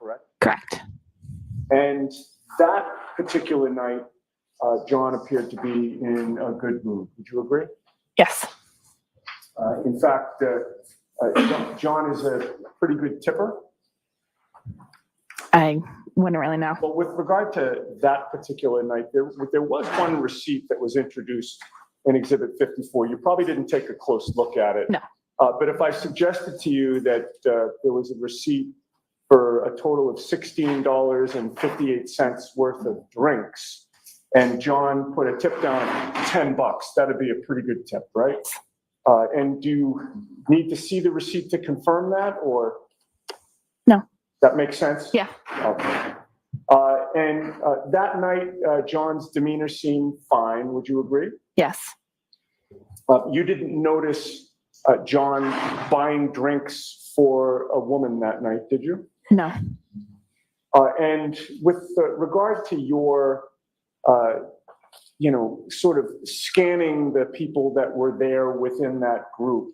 correct? Correct. And that particular night, John appeared to be in a good mood. Would you agree? Yes. In fact, John is a pretty good tipper. I wouldn't really know. But with regard to that particular night, there was one receipt that was introduced in Exhibit 54. You probably didn't take a close look at it. No. But if I suggested to you that there was a receipt for a total of $16.58 worth of drinks, and John put a tip down of $10, that'd be a pretty good tip, right? And do you need to see the receipt to confirm that, or? No. That makes sense? Yeah. Okay. And that night, John's demeanor seemed fine. Would you agree? Yes. You didn't notice John buying drinks for a woman that night, did you? No. And with regard to your, sort of scanning the people that were there within that group,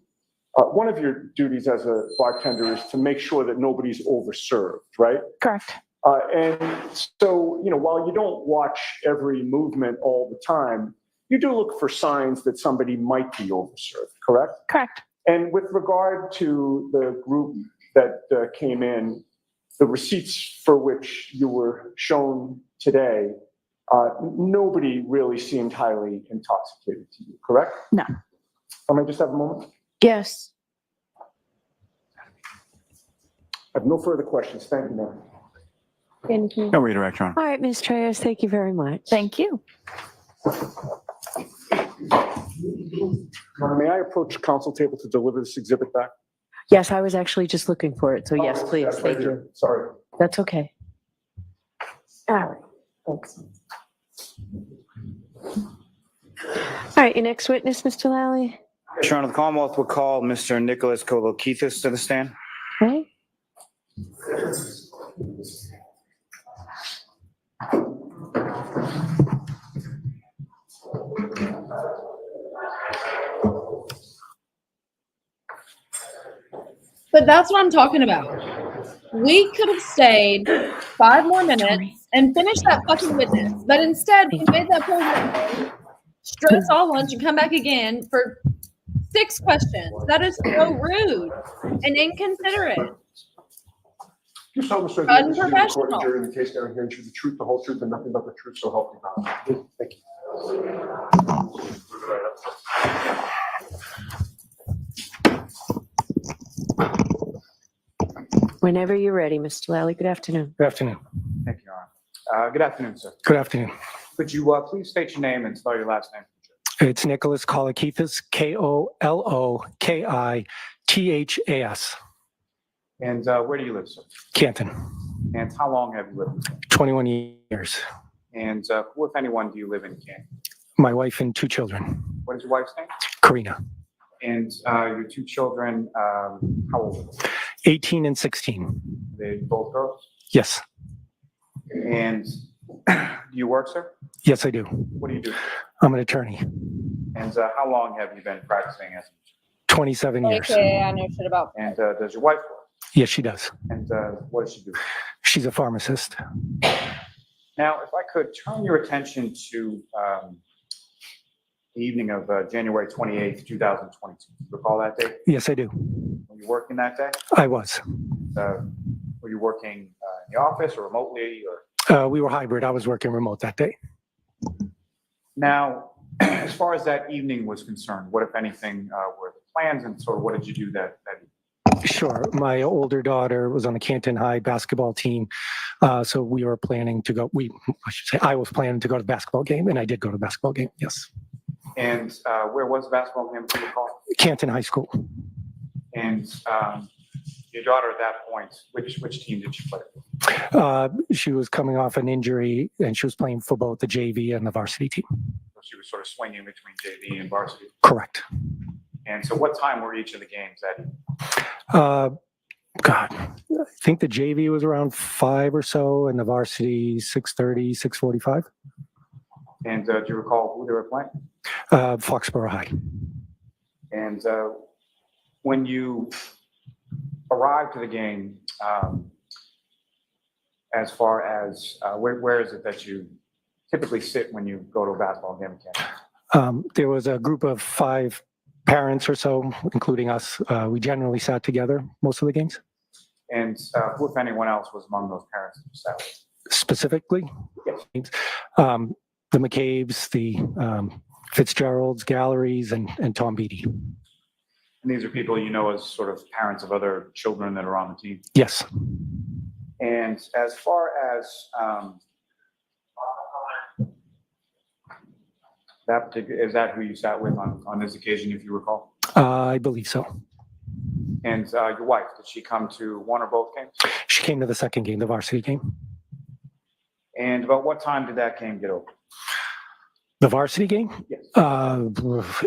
one of your duties as a bartender is to make sure that nobody's overserved, right? Correct. And so, while you don't watch every movement all the time, you do look for signs that somebody might be overserved, correct? Correct. And with regard to the group that came in, the receipts for which you were shown today, nobody really seemed highly intoxicated to you, correct? No. Can I just have a moment? Yes. I have no further questions. Thank you, ma'am. Thank you. No redirect, Your Honor. All right, Ms. Treyas, thank you very much. Thank you. May I approach council table to deliver this exhibit back? Yes, I was actually just looking for it, so yes, Oh, please, that's right thank here. you. Sorry. That's okay. All right, thanks. All right, your next witness, Mr. Lally? Your Honor, the Commonwealth will call Mr. Nicholas Kolokeithis to the stand. Okay. But that's what I'm talking about. We could have stayed 5 more minutes and finished that fucking witness. But instead, we made that poor woman stress all lunch and come back again for 6 questions. That is so rude and inconsiderate. You saw Mr. Unprofessional. During the case down here, and the truth, the whole truth, and nothing but the truth, so help me God. Thank you. Whenever you're ready, Mr. Lally. Good afternoon. Good afternoon. Thank you, Your Honor. Good afternoon, sir. Good afternoon. Could you please state your name and spell your last name? It's Nicholas Kolokeithis, Kolokeithas, And where do you live, sir? Canton, And how long have you lived in Canton? 21 years. And who, if anyone, do you live in Canton? My wife and 2 children, What is your wife's name? Karina, And your 2 children, how old are they? 18 and 16. They both girls? Yes, And do you work, sir? yes, I do. What do you do? I'm an attorney, And how long have you been practicing as an 27 years. Okay, I know shit about. And does your wife work? Yes, she does. And what does she do? She's a pharmacist. Now, if I could turn your attention to the evening of January 28th, 2022. Recall that date? Yes, I do. Were you working that day? I was. Were you working in the office or remotely? Or We were hybrid. I was working remote that day. now, as far as that evening was concerned, what, if anything, were the plans, and sort of what did you do that evening? Sure. My older daughter was on the Canton High basketball team. So we were planning to go, I was planning to go to the basketball game, and I did go to the basketball game. Yes. And where was the basketball game, do you recall? Canton High School. And your daughter at that point, which team did she play for? She was coming off an injury, and she was playing for both the JV and the varsity team. So she was sort of swinging between JV and varsity. Correct. And so what time were each of the games that evening? God, I think the JV was around 5 or so, and the varsity 6:30, 6:45. And do you recall who they were playing? Foxborough High. And when you arrived to the game, as far as where is it that you typically sit when you go to a basketball game at Camden? There was a group of 5 parents or so, including us. We generally sat together most of the games. And who, if anyone else, was among those parents themselves? Specifically, Yes. the McCabe's, the Fitzgerald's, Galleries, and Tom Beatty. And these are people you know as sort of parents of other children that are on the team. Yes. And as far as is that who you sat with on this occasion, if you recall? I believe so. And your wife, did she come to one or both games? She came to the second game, the varsity game. And about what time did that game get over? The varsity game? Yes.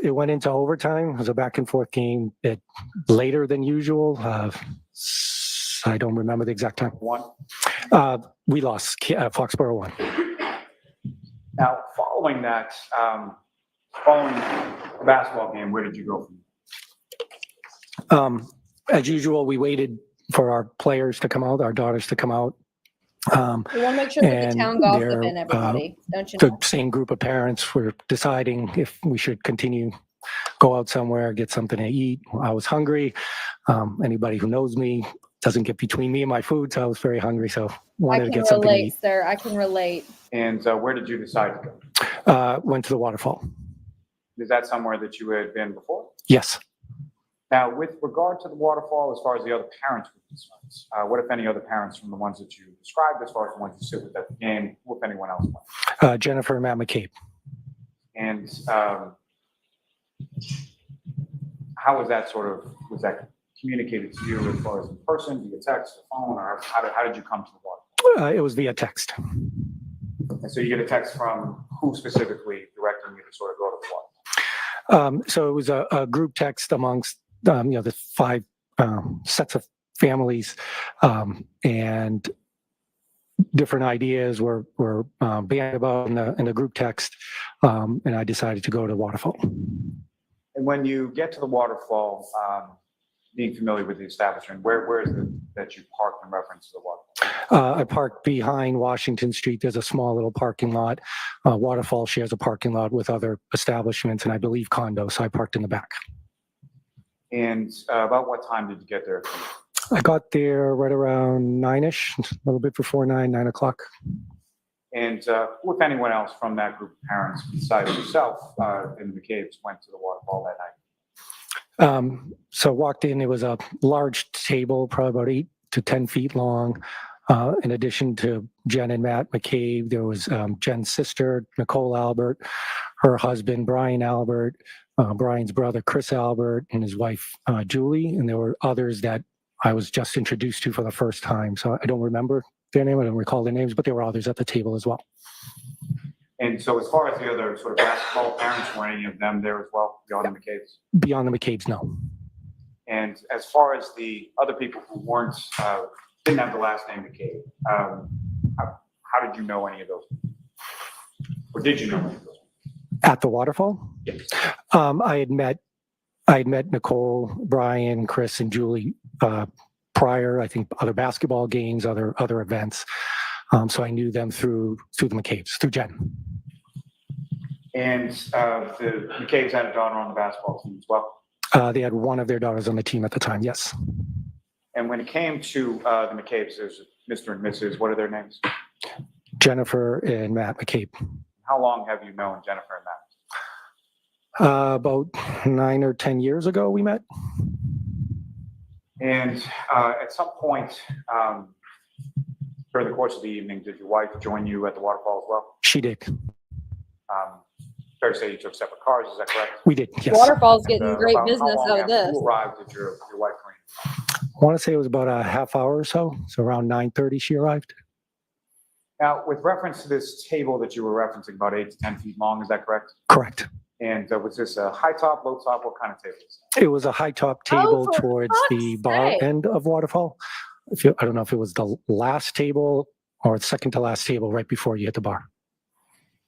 It went into overtime. It was a back and forth game. Later than usual. I don't remember the exact time. 1. We lost. Foxborough won. Now, following that, following the basketball game, where did you go from? As usual, we waited for our players to come out, our daughters to come out. We want to make sure that the And town gossip they're, in everybody, don't you The know? same group of parents were deciding if we should continue, go out somewhere, get something to eat. I was hungry. Anybody who knows me doesn't get between me and my food, so I was very hungry, so I wanted to can get something to relate, eat. sir. I can relate. And where did you decide to go? Went to the waterfall. Is that somewhere that you had been before? Yes. Now, with regard to the waterfall, as far as the other parents were concerned, what, if any, other parents from the ones that you described, as far as the ones you sit with at the game, who, if anyone else went? Jennifer and Matt McCabe. And how was that communicated to you as far as in person, via text, or phone, or how did you come to the waterfall? It was via text. And so you get a text from who specifically directing you to sort of go to the waterfall? So it was a group text amongst the 5 sets of families, and different ideas were bandied about in the group text, and I decided to go to Waterfall. And when you get to the waterfall, being familiar with the establishment, where is it that you parked in reference to the waterfall? I parked behind Washington Street. There's a small little parking lot. Waterfall shares a parking lot with other establishments and I believe condos, so I parked in the back. And about what time did you get there? I got there right around 9-ish, a little bit before 9 o'clock. And who, if anyone else from that group of parents besides yourself in the McCabe's went to the waterfall that night? So walked in, it was a large table, probably about 8 to 10 feet long. In addition to Jen and Matt McCabe, there was Jen's sister, Nicole Albert, her husband, Brian Albert, Brian's brother, Chris Albert, and his wife, Julie. And there were others that I was just introduced to for the first time. So I don't remember their name, I don't recall their names, but there were others at the table as well. And so as far as the other sort of basketball parents, were any of them there as well, beyond the McCabe's? Beyond the McCabe's, no. And as far as the other people who weren't, didn't have the last name McCabe, how did you know any of those? Or did you know any of those? At the waterfall? Yes. I had met Nicole, Brian, Chris, and Julie prior, I think other basketball games, other events. So I knew them through the McCabe's, through Jen. And the McCabe's had a daughter on the basketball team as well. They had one of their daughters on the team at the time, yes. And when it came to the McCabe's, there's Mr. and Mrs., what are their names? Jennifer and Matt McCabe. How long have you known Jennifer and Matt? About 9 or 10 years ago, we met. And at some point during the course of the evening, did your wife join you at the waterfall as well? She did. Fair to say you took separate cars, is that correct? We did, yes. Waterfall's getting great About how business long out of after this. you arrived did your wife join you? I want to say it was about a half hour or so. So around 9:30 she arrived. Now, with reference to this table that you were referencing, about 8 to 10 feet long, is that correct? Correct. And was this a high top, low top? What kind of table is It was a high top table for towards the fuck's bar sake. end of Waterfall. I don't know if it was the last table or the second to last table right before you hit the bar.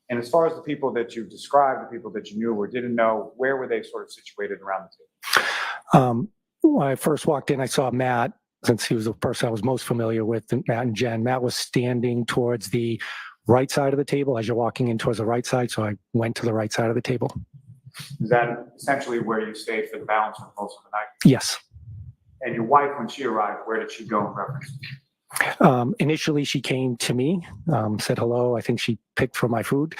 And as far as the people that you described, the people that you knew or didn't know, where were they sort of situated around the table? When I first walked in, I saw Matt since he was the person I was most familiar with, Matt and Jen. Matt was standing towards the right side of the table as you're walking in towards the right side, so I went to the right side of the table. Is that essentially where you stayed for the balance of most of the night? Yes. And your wife, when she arrived, where did she go in reference? Initially, she came to me, said hello. I think she picked for my food.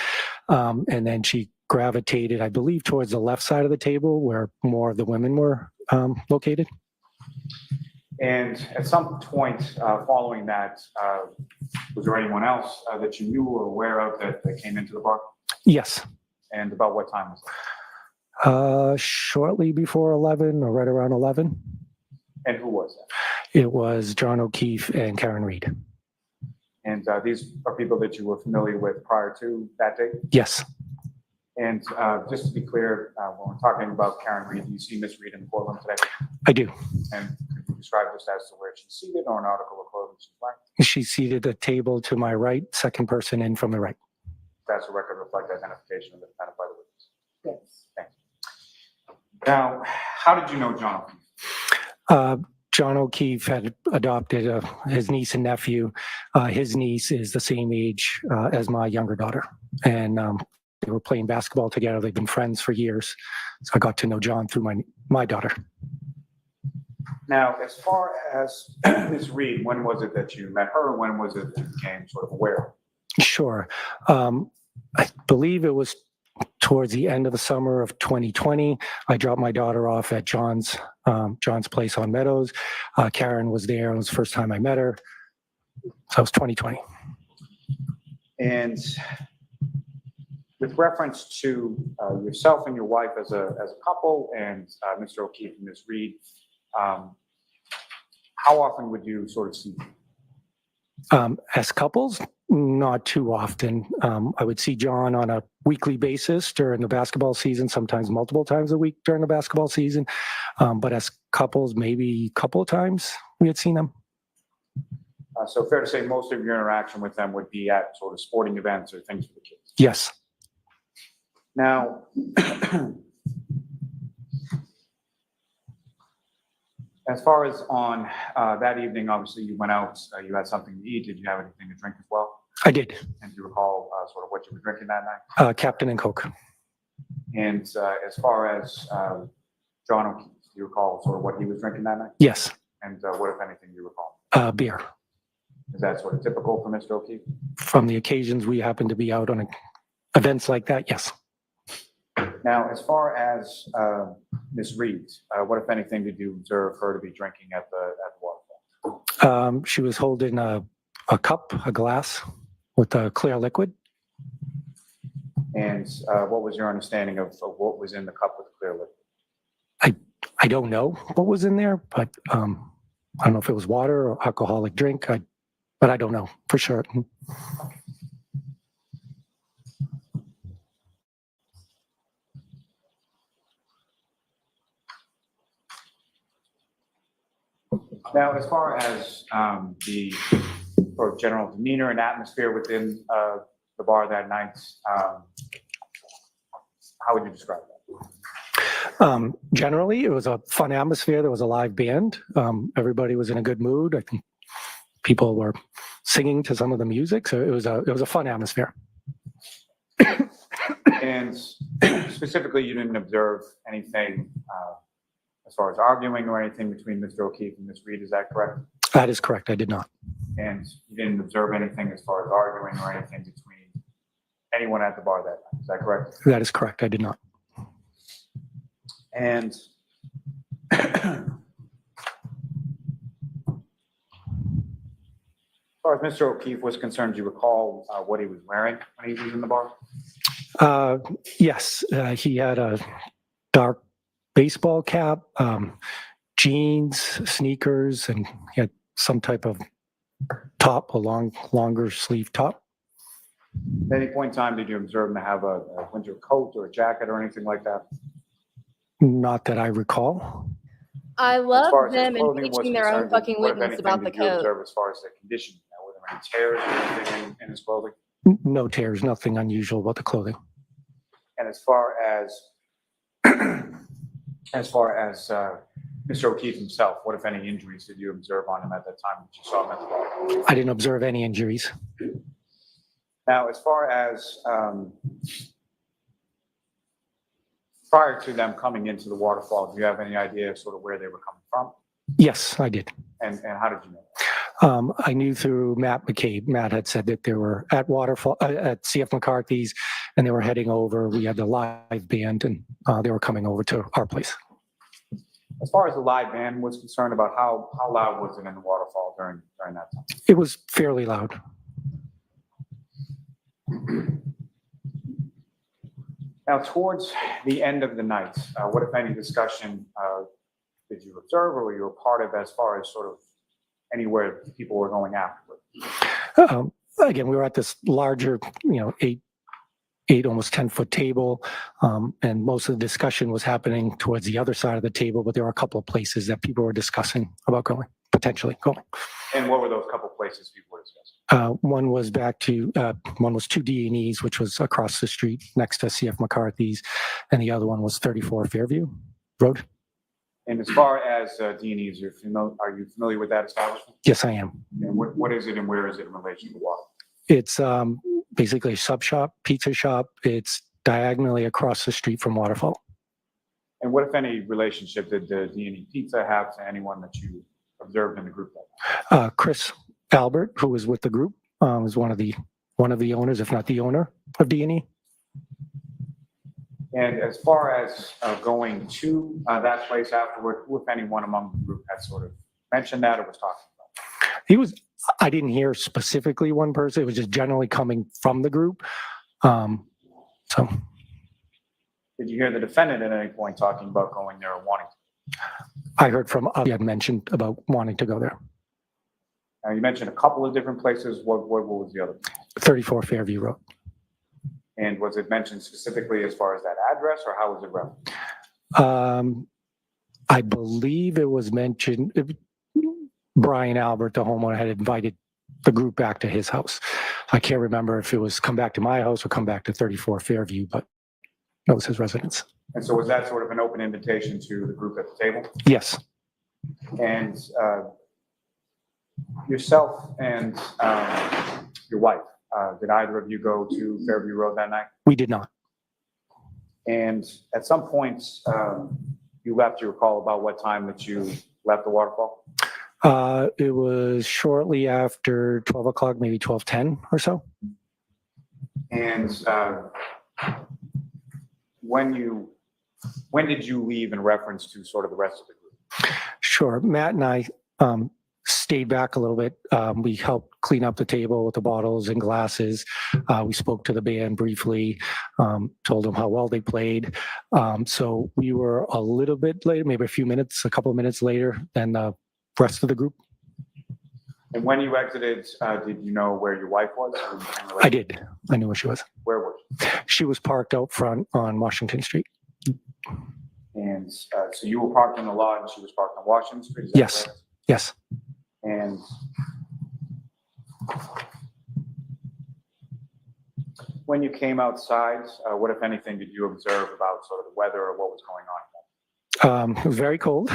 And then she gravitated, I believe, towards the left side of the table where more of the women were located. And at some point following that, was there anyone else that you knew or aware of that came into the bar? Yes. And about what time was that? Shortly before 11 or right around 11. And who was that? It was John O'Keefe and Karen Reed. And these are people that you were familiar with prior to that date? Yes. And just to be clear, when we're talking about Karen Reed, do you see Miss Reed in the courtroom today? I do. And could you describe this as to where she's seated or an article of clothing she's wearing? She's seated at a table to my right, second person in from the right. That's a record reflect identification of the defendant by the witness. Yes. Thank you. Now, how did you know John O'Keefe? John O'Keefe had adopted his niece and nephew. His niece is the same age as my younger daughter. And they were playing basketball together. They've been friends for years. So I got to know John through my daughter. Now, as far as Ms. Reed, when was it that you met her? When was it that you became sort of aware? Sure. I believe it was towards the end of the summer of 2020. I dropped my daughter off at John's place on Meadows. Karen was there. It was the first time I met her. So it was 2020. And with reference to yourself and your wife as a couple and Mr. O'Keefe and Ms. Reed, how often would you sort of see them? As couples, not too often. I would see John on a weekly basis during the basketball season, sometimes multiple times a week during the basketball season. But as couples, maybe a couple of times we had seen them. So fair to say most of your interaction with them would be at sort of sporting events or things for the kids. Yes. Now, as far as on that evening, obviously you went out, you had something to eat. Did you have anything to drink as well? I did. And do you recall sort of what you were drinking that night? Captain and Coke. And as far as John O'Keefe, do you recall sort of what he was drinking that night? Yes. And what, if anything, do you recall? Beer. Is that sort of typical for Mr. O'Keefe? From the occasions we happen to be out on events like that, yes. Now, as far as Ms. Reed, what, if anything, did you observe her to be drinking at the waterfall? She was holding a cup, a glass with a clear liquid. And what was your understanding of what was in the cup with the clear liquid? I don't know what was in there, but I don't know if it was water or alcoholic drink, but I don't know for sure. Now, as far as the sort of general demeanor and atmosphere within the bar that night, how would you describe that? Generally, it was a fun atmosphere. There was a live band. Everybody was in a good mood. I think people were singing to some of the music, so it was a fun atmosphere. And specifically, you didn't observe anything as far as arguing or anything between Mr. O'Keefe and Ms. Reed, is that correct? That is correct. I did not. And you didn't observe anything as far as arguing or anything between anyone at the bar that night, is that correct? That is correct. I did not. And as far as Mr. O'Keefe was concerned, do you recall what he was wearing when he was in the bar? Yes, he had a dark baseball cap, jeans, sneakers, and he had some type of top, a longer sleeve top. At any point in time, did you observe him to have a winter coat or a jacket or anything like that? Not that I recall. I As love far as his them clothing was impeaching their own concerned, fucking what, if witness anything, about the did you coat. observe as far as the condition? Were there any tears or anything in his clothing? No tears, nothing unusual about the clothing. And as far as Mr. O'Keefe himself, what if any injuries did you observe on him at that time that you saw him at the bar? I didn't observe any injuries. Now, as far as prior to them coming into the waterfall, do you have any idea of sort of where they were coming from? Yes, I did. And how did you know? I knew through Matt McCabe. Matt had said that they were at Waterfall, at CF McCarthy's, and they were heading over. We had the live band, and they were coming over to our place. As far as the live band was concerned, about how loud was it in the waterfall during that time? It was fairly loud. Now, towards the end of the night, what if any discussion did you observe or were you a part of as far as sort of anywhere people were going afterward? Again, we were at this larger, 8, almost 10-foot table, and most of the discussion was happening towards the other side of the table, but there were a couple of places that people were discussing about potentially going. And what were those couple places people were discussing? One was one was 2 D&Es, which was across the street next to CF McCarthy's, and the other one was 34 Fairview Road. And as far as D&E's, are you familiar with that establishment? Yes, I am. And what is it and where is it in relation to water? It's basically a sub shop, pizza shop. It's diagonally across the street from Waterfall. And what, if any, relationship did the D&E Pizza have to anyone that you observed in the group? Chris Albert, who was with the group, was one of the owners, if not the owner of D&E. And as far as going to that place afterward, who, if anyone among the group, had sort of mentioned that or was talking about it? I didn't hear Specifically one person. It was just generally coming from the group. So. Did you hear the defendant at any point talking about going there or wanting to? I heard from he had mentioned about wanting to go there. Now, you mentioned a couple of different places. What was the other? 34 Fairview Road. And was it mentioned specifically as far as that address, or how was it referenced? I believe it was mentioned. Brian Albert, the homeowner, had invited the group back to his house. I can't remember if it was come back to my house or come back to 34 Fairview, but that was his residence. And so was that sort of an open invitation to the group at the table? Yes. And yourself and your wife, did either of you go to Fairview Road that night? We did not. And at some point, you left, you recall about what time that you left the waterfall? It was shortly after 12 o'clock, maybe 12:10 or so. And when did you leave in reference to sort of the rest of the group? Sure. Matt and I stayed back a little bit. We helped clean up the table with the bottles and glasses. We spoke to the band briefly, told them how well they played. So we were a little bit later, maybe a couple of minutes later than the rest of the group. And when you exited, did you know where your wife was? I did. I knew where she was. Where was she? She was parked out front on Washington Street. And so you were parked on the lot and she was parked on Washington Street? Is that Yes. correct? Yes. And when you came outside, what, if anything, did you observe about sort of the weather or what was going on? It was very cold,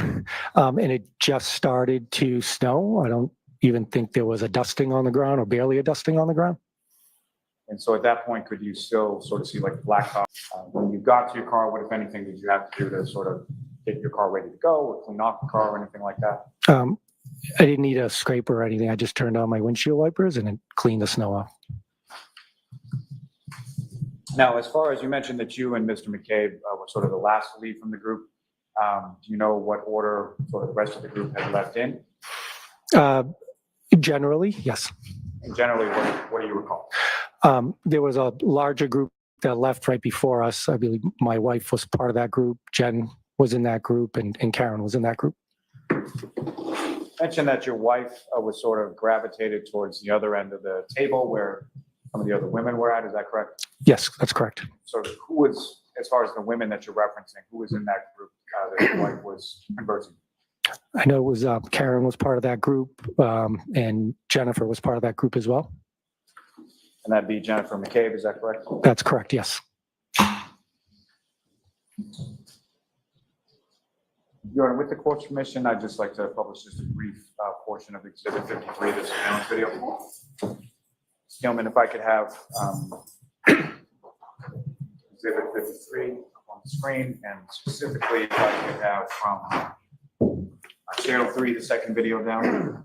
and it just started to snow. I don't even think there was a dusting on the ground or barely a dusting on the ground. And so at that point, could you still sort of see like the blacktop? When you got to your car, what, if anything, did you have to do to sort of get your car ready to go or clean off the car or anything like that? I didn't need a scraper or anything. I just turned on my windshield wipers and it cleaned the snow off. Now, as far as you mentioned that you and Mr. McCabe were sort of the last to leave from the group, do you know what order sort of the rest of the group had left in? Generally, yes. And generally, what do you recall? There was a larger group that left right before us. I believe my wife was part of that group. Jen was in that group, and Karen was in that group. You mentioned that your wife was sort of gravitated towards the other end of the table where some of the other women were at. Is that correct? Yes, that's correct. So who was, as far as the women that you're referencing, who was in that group that your wife was conversing? I know it was Karen was part of that group, and Jennifer was part of that group as well. And that'd be Jennifer McCabe, is that correct? That's correct, yes. Your Honor, with the court's permission, I'd just like to publish just a brief portion of Exhibit 53, this surveillance video. Gentlemen, if I could have Exhibit 53 on the screen, and specifically if I could have from Channel 3, the second video down.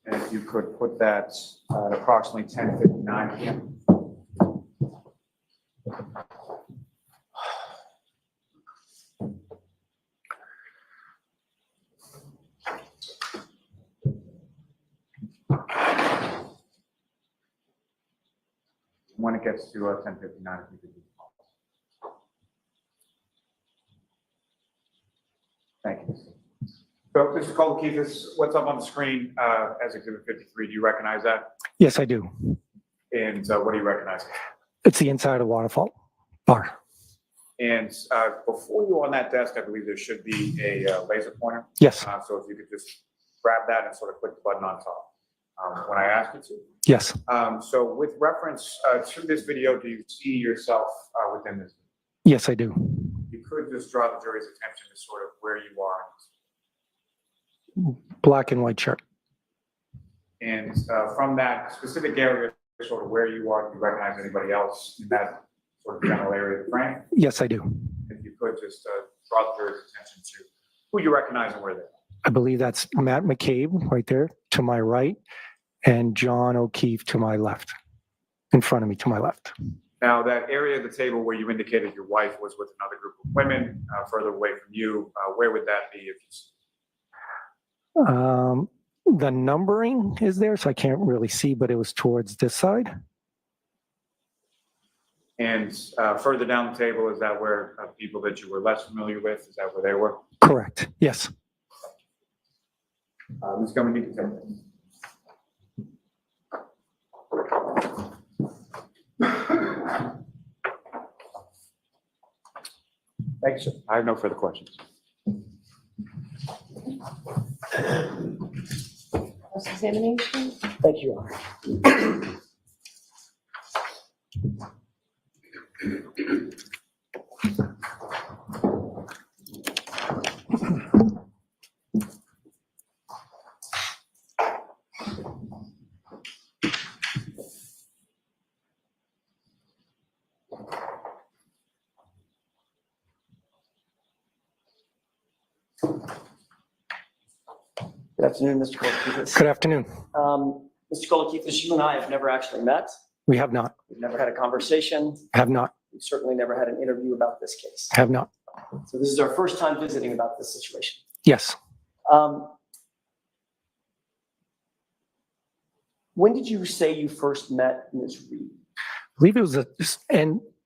And if you could put that at approximately 10:59 p.m. When it gets to 10:59, if you could do the Thank you. So, Mr. Kolakithis, what's up on the screen as Exhibit 53? Do you recognize that? Yes, I do. And what do you recognize? It's the inside of the waterfall bar. And before you on that desk, I believe there should be a laser pointer. Yes, So if you could just grab that and sort of click the button on top when I ask you to. yes, So with reference to this video, do you see yourself within this? yes, I do. You could just draw the jury's attention to sort of where you are. Black and white shirt. And from that specific area, sort of where you are, do you recognize anybody else in that sort of general area of the frame? Yes, I do. If you could just draw the jury's attention to who you recognize and where they are. I believe that's Matt McCabe right there to my right and John O'Keefe to my left, in front of me to my left. Now, that area of the table where you indicated your wife was with another group of women further away from you, where would that be if you The numbering is there, so I can't really see, but it was towards this side. And further down the table, is that where people that you were less familiar with, is that where they were? Correct. Yes. Ms. Gummy, you can take this. Thanks, sir. I have no further questions. Cross-examination? Thank you, Your Honor. Good afternoon, Mr. Kolakithis. Good afternoon. Mr. Kolakithis, you and I have never actually met. We have not. We've never had a conversation. Have not. We've certainly never had an interview about this case. Have not. So this is our first time visiting about this situation. Yes. When did you say you first met Ms. Reed? I believe it was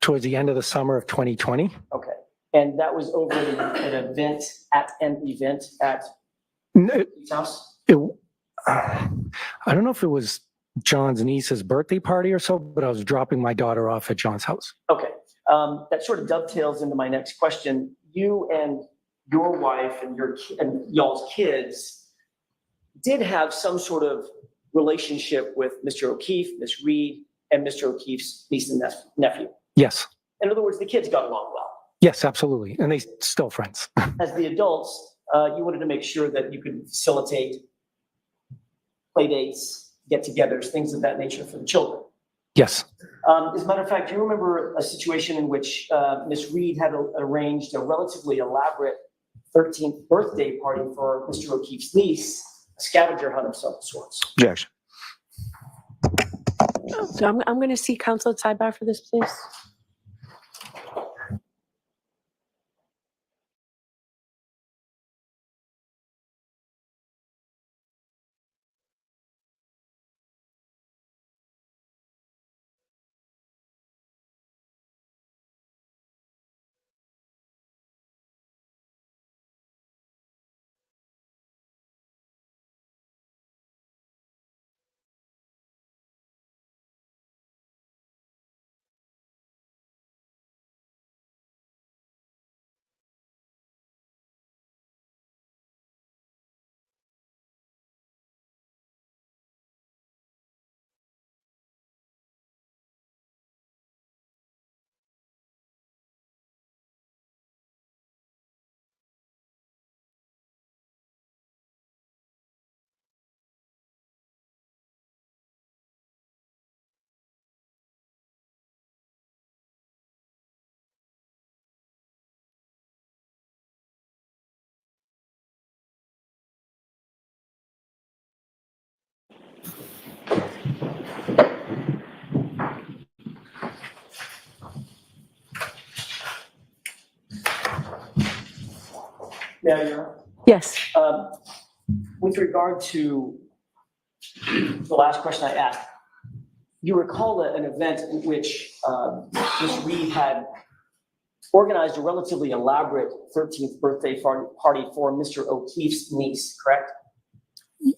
towards the end of the summer of 2020. Okay. And that was over an event at No, his house? I don't know if it was John's niece's birthday party or so, but I was dropping my daughter off at John's house. Okay. That sort of dovetails into my next question. You and your wife and y'all's kids did have some sort of relationship with Mr. O'Keefe, Ms. Reed, and Mr. O'Keefe's niece and nephew. Yes. In other words, the kids got along well. Yes, absolutely. And they still friends. As the adults, you wanted to make sure that you could facilitate play dates, get-togethers, things of that nature for the children. Yes. As a matter of fact, do you remember a situation in which Ms. Reed had arranged a relatively elaborate 13th birthday party for Mr. O'Keefe's niece, a scavenger hunt of some sorts? Objection. So I'm going to see counsel at sidebar for this, please. Yeah, you're. Yes. With regard to the last question I asked, you recall an event in which Ms. Reed had organized a relatively elaborate 13th birthday party for Mr. O'Keefe's niece, correct?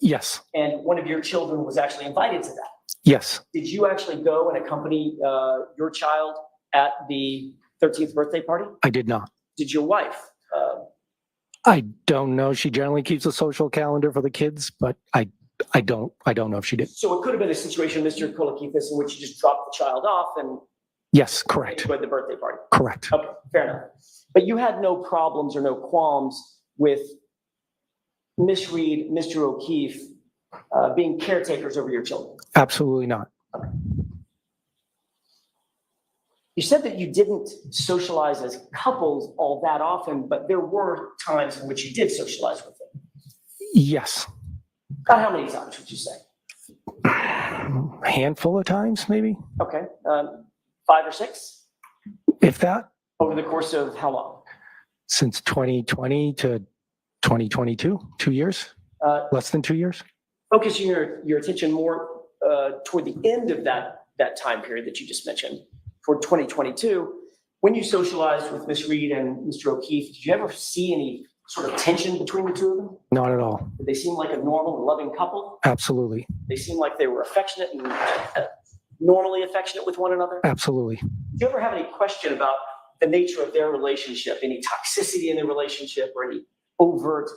Yes, And one of your children was actually invited to that. yes, Did you actually go and accompany your child at the 13th birthday party? I did not. Did your wife? I don't know. She generally keeps a social calendar for the kids, but I don't know if she did. So it could have been a situation, Mr. Kolakithis, in which you just dropped the child off and Yes, correct, enjoyed the birthday party. correct. Okay, fair enough. But you had no problems or no qualms with Miss Reed, Mr. O'Keefe being caretakers over your children? Absolutely not. You said that you didn't socialize as couples all that often, but there were times in which you did socialize with them. Yes, About how many times would you say? a handful of times, maybe, Okay, 5 or 6 if that, over the course of how long? since 2020 to 2022, 2 years, less than 2 years. Focusing your attention more toward the end of that time period that you just mentioned, for 2022, when you socialized with Miss Reed and Mr. O'Keefe, did you ever see any sort of tension between the two of them? Not at all. Did they seem like a normal and loving couple? Absolutely, They seemed like they were affectionate and normally affectionate with one another? absolutely. Did you ever have any question about the nature of their relationship, any toxicity in their relationship, or any overt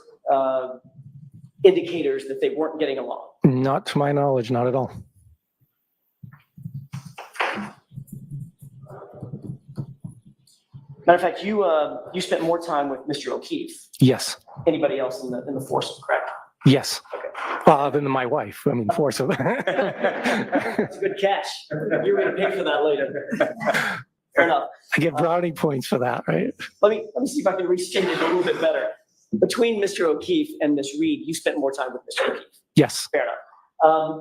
indicators that they weren't getting along? Not to my knowledge, not at all. Matter of fact, you spent more time with Mr. O'Keefe. Yes, Anybody else in the force, correct? yes. Than my wife. I mean, force of. That's a good catch. You're going to pay for that later. Fair enough. I get brownie points for that, right? Let me see if I can restate it a little bit better. Between Mr. O'Keefe and Miss Reed, you spent more time with Mr. O'Keefe. Yes, Fair enough.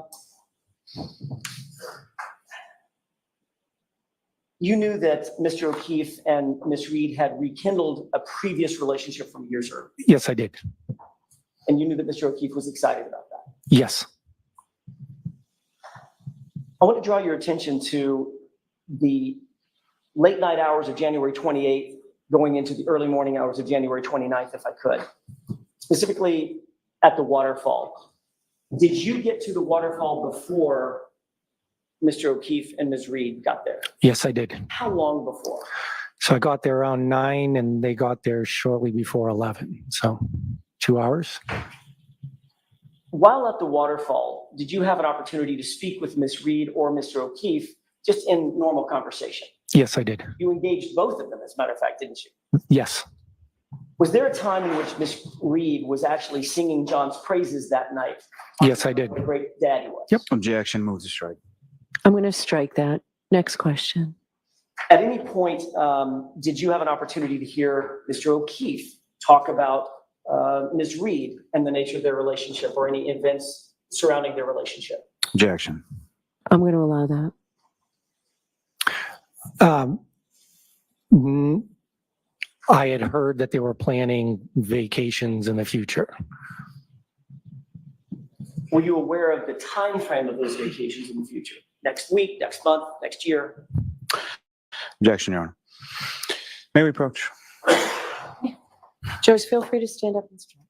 You knew that Mr. O'Keefe and Miss Reed had rekindled a previous relationship from years earlier, yes, I did. and you knew that Mr. O'Keefe was excited about that. Yes, I want to draw your attention to the late night hours of January 28th, going into the early morning hours of January 29th, if I could, specifically at the waterfall. Did you get to the waterfall before Mr. O'Keefe and Ms. Reed got there? yes, I did. How long before? So I got there around 9 and they got there shortly before 11. So 2 hours. While at the waterfall, did you have an opportunity to speak with Ms. Reed or Mr. O'Keefe just in normal conversation? Yes, I did. You engaged both of them, as a matter of fact, didn't you? Yes, Was there a time in which Ms. Reed was actually singing John's praises that night? yes, I did. What a great dad he was. Yep. Objection, move to strike. I'm going to strike that. Next question. At any point, did you have an opportunity to hear Mr. O'Keefe talk about Ms. Reed and the nature of their relationship, or any events surrounding their relationship? Objection. I'm going to allow that. I had heard that they were planning vacations in the future. Were you aware of the time frame of those vacations in the future? Next week, next month, next year? Objection, Your Honor. May we approach? Joyce, feel free to stand up and stretch.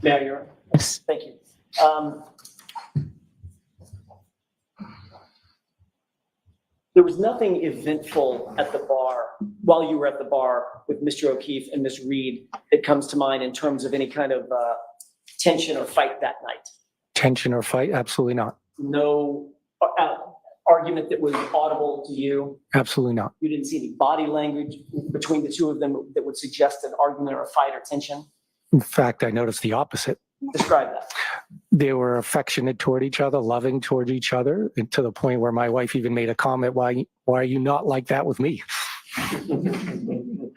May I, Your Honor? Yes. Thank you. There was nothing eventful at the bar while you were at the bar with Mr. O'Keefe and Ms. Reed that comes to mind in terms of any kind of tension or fight that night. Tension or fight? Absolutely not. No argument that was audible to you. Absolutely not. You didn't see any body language between the two of them that would suggest an argument or a fight or tension. In fact, I noticed the opposite. Describe that. They were affectionate toward each other, loving toward each other, and to the point where my wife even made a comment, why are you not like that with me? You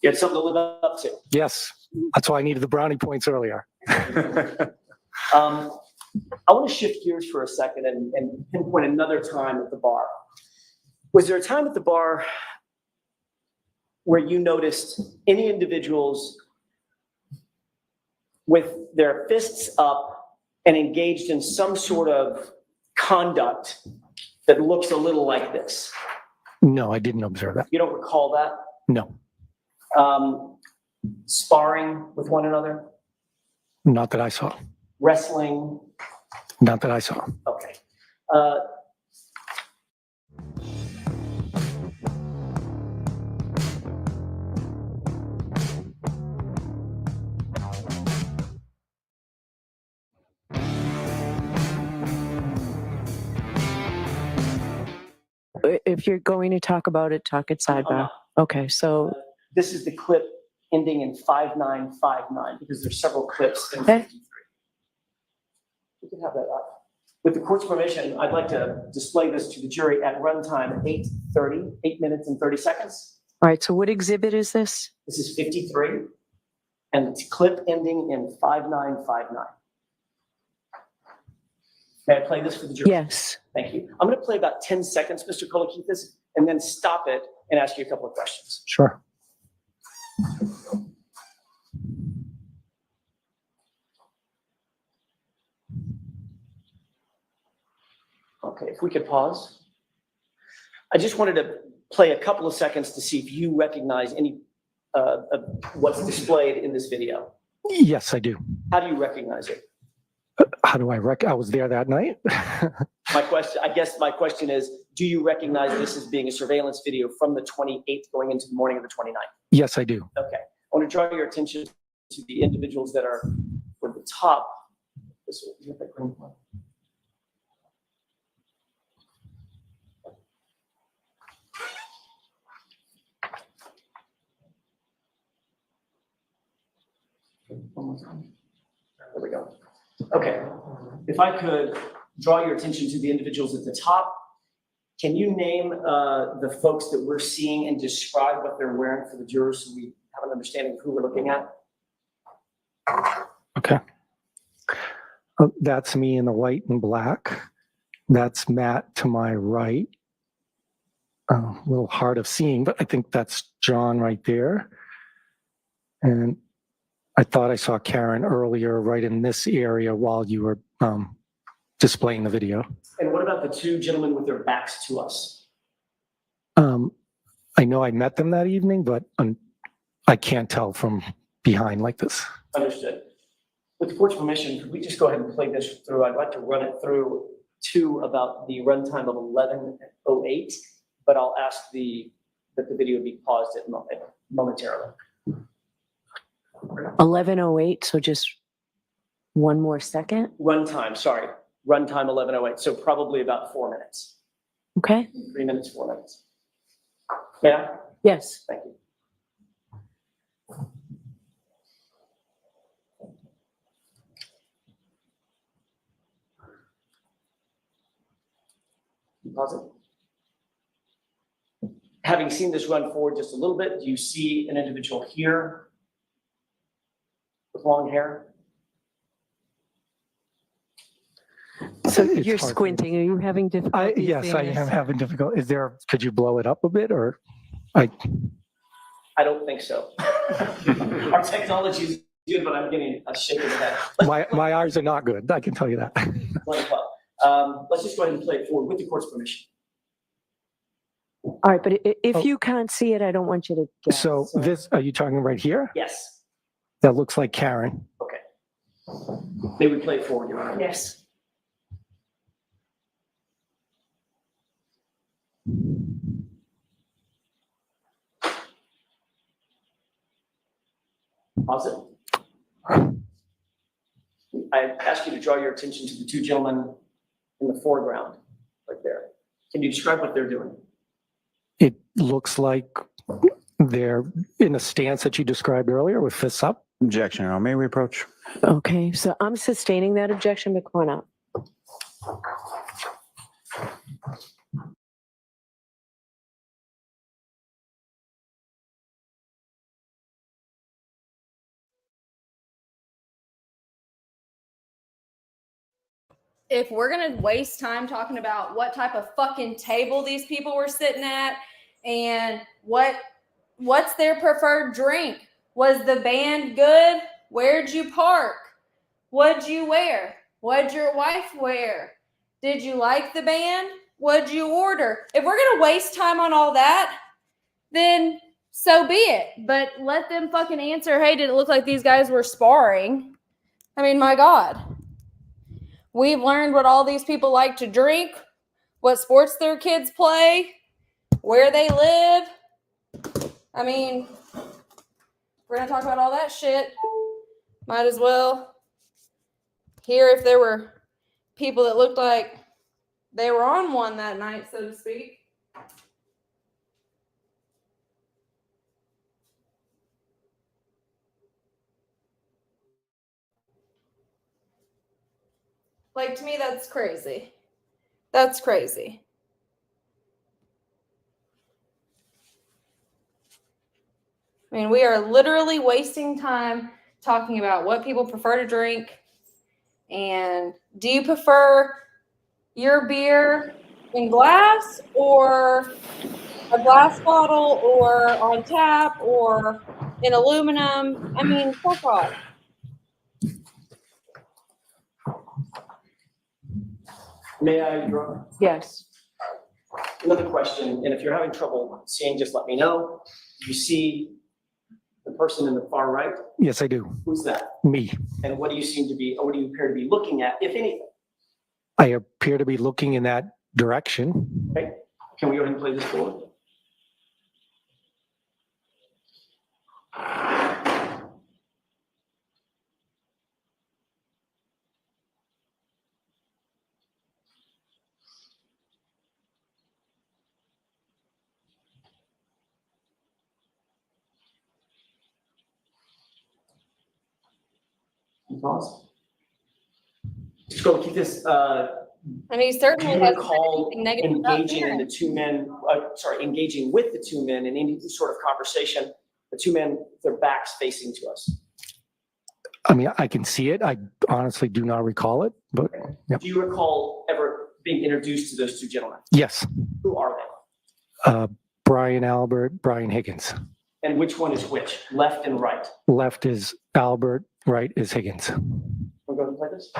had something to live up to. Yes, that's why I needed the brownie points earlier. I want to shift gears for a second and pinpoint another time at the bar. Was there a time at the bar where you noticed any individuals with their fists up and engaged in some sort of conduct that looks a little like this? No, I didn't observe that. You don't recall that? No, Sparring with one another? not that I saw. Wrestling? Not that I saw. Okay. If you're going to talk about it, talk it I'm sidebar. not. Okay, so, This is the clip ending in 5959 because there's several clips in Okay. 53. We can have that up. With the court's permission, I'd like to display this to the jury at runtime 8:30, 8 minutes and 30 seconds. all right, so what exhibit is this? This is 53 and it's clip ending in 5959. May I play this for the jury? Yes. Thank you. I'm going to play about 10 seconds, Mr. Kolakithis, and then stop it and ask you a couple of questions. Sure. Okay, if we could pause. I just wanted to play a couple of seconds to see if you recognize any of what's displayed in this video. Yes, I do. How do you recognize it? How do I was there that night? I guess my question is, do you recognize this as being a surveillance video from the 28th going into the morning of the 29th? Yes, I do. Okay. I want to draw your attention to the individuals that are at the top. This is that green one. One more time. There we go. Okay. If I could draw your attention to the individuals at the top, can you name the folks that we're seeing and describe what they're wearing for the jurors so we have an understanding of who we're looking at? Okay. That's me in the white and black. That's Matt to my right. A little hard of seeing, but I think that's John right there. And I thought I saw Karen earlier right in this area while you were displaying the video. And what about the two gentlemen with their backs to us? I know I met them that evening, but I can't tell from behind like this. Understood. With the court's permission, could we just go ahead and play this through? I'd like to run it through to about the runtime of 11:08, but I'll ask that the video be paused momentarily. 11:08, so just one more second. Runtime 11:08, so probably about 4 minutes. Okay, 3 minutes, 4 minutes. Yeah, yes. thank you. Pause it. Having seen this run forward just a little bit, do you see an individual here with long hair? So It's you're hard to- squinting. Are you having difficulty? Yes, I seeing am this? having difficulty. Could you blow it up a bit or? I don't think so. Our technology is good, but I'm getting a shake of the head. My eyes are not good. I can tell you that. Let's just go ahead and play it forward with the court's permission. All right, but if Oh. you can't see it, I don't want you to guess. So this, are you talking right here? Yes. That looks like Karen. Okay. May we play it forward, Your Honor? Yes. Pause it. I ask you to draw your attention to the two gentlemen in the foreground, right there. Can you describe what they're doing? It looks like they're in a stance that you described earlier with fists up. Objection, Your Honor. May we approach? Okay, so I'm sustaining that objection, but come on up. If we're gonna waste time talking about what type of fucking table these people were sitting at and what's their preferred drink, was the band good? Where'd you park? What'd you wear? What'd your wife wear? Did you like the band? What'd you order? If we're gonna waste time on all that, then so be it. But let them fucking answer, hey, did it look like these guys were sparring? I mean, my God. We've learned what all these people like to drink, what sports their kids play, where they live. I mean, we're going to talk about all that shit. Might as well hear if there were people that looked like they were on one that night, so to speak. Like, to me, that's crazy. That's crazy. I mean, we are literally wasting time talking about what people prefer to drink. And do you prefer your beer in glass or a glass bottle or on tap or in aluminum? I mean, fuck off. May I, Your Honor? Yes. Another question, and if you're having trouble seeing, just let me know. You see the person in the far right? Yes, I do. Who's that? Me. And what do you seem to be, or what do you appear to be looking at, if anything? I appear to be looking in that direction. Okay, can we go ahead and play this forward? Pause. Just go keep this, I mean, he do certainly you has recall anything negative about engaging in beer. the two men, engaging with the two men in any sort of conversation, the two men, their backs facing to us? I mean, I can see it. I honestly do not recall it, but yeah. Do you recall ever being introduced to those two gentlemen? Yes. Who are they? Brian Albert, Brian Higgins. And which one is which, left and right? Left is Albert, right is Higgins. We'll go ahead and play this.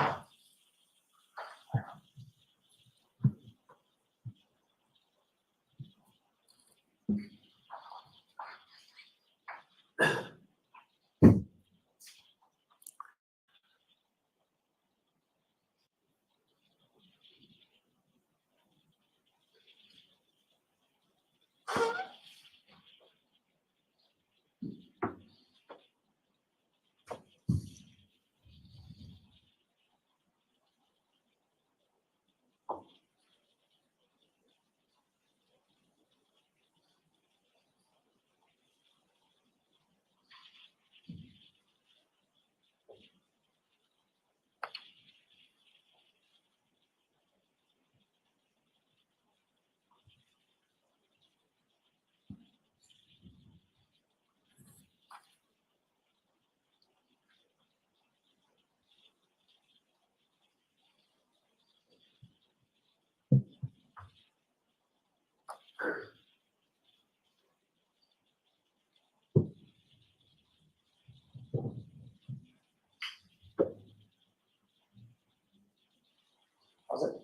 Pause it.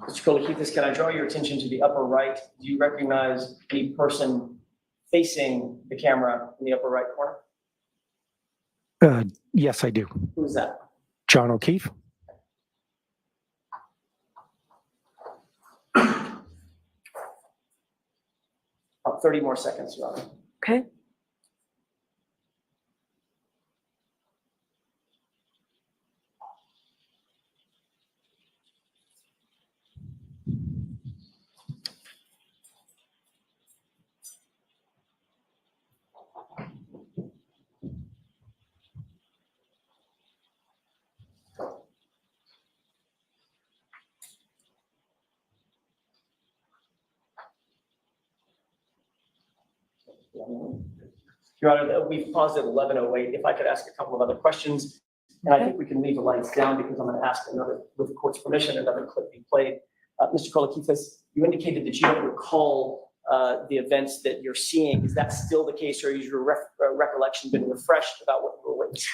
Mr. Kolokitis, can I draw your attention to the upper right? Do you recognize any person facing the camera in the upper right corner? Yes, I do. Who's that? John O'Keefe? About 30 more seconds, Your Honor. Okay. Your Honor, we've paused at 11:08. If I could ask a couple of other questions, and I think we can leave the lights down because I'm going to ask another, with the court's permission, another clip be played. Mr. Kolakifis, you indicated that you don't recall the events that you're seeing. Is that still the case, or has your recollection been refreshed about what you were witnessing?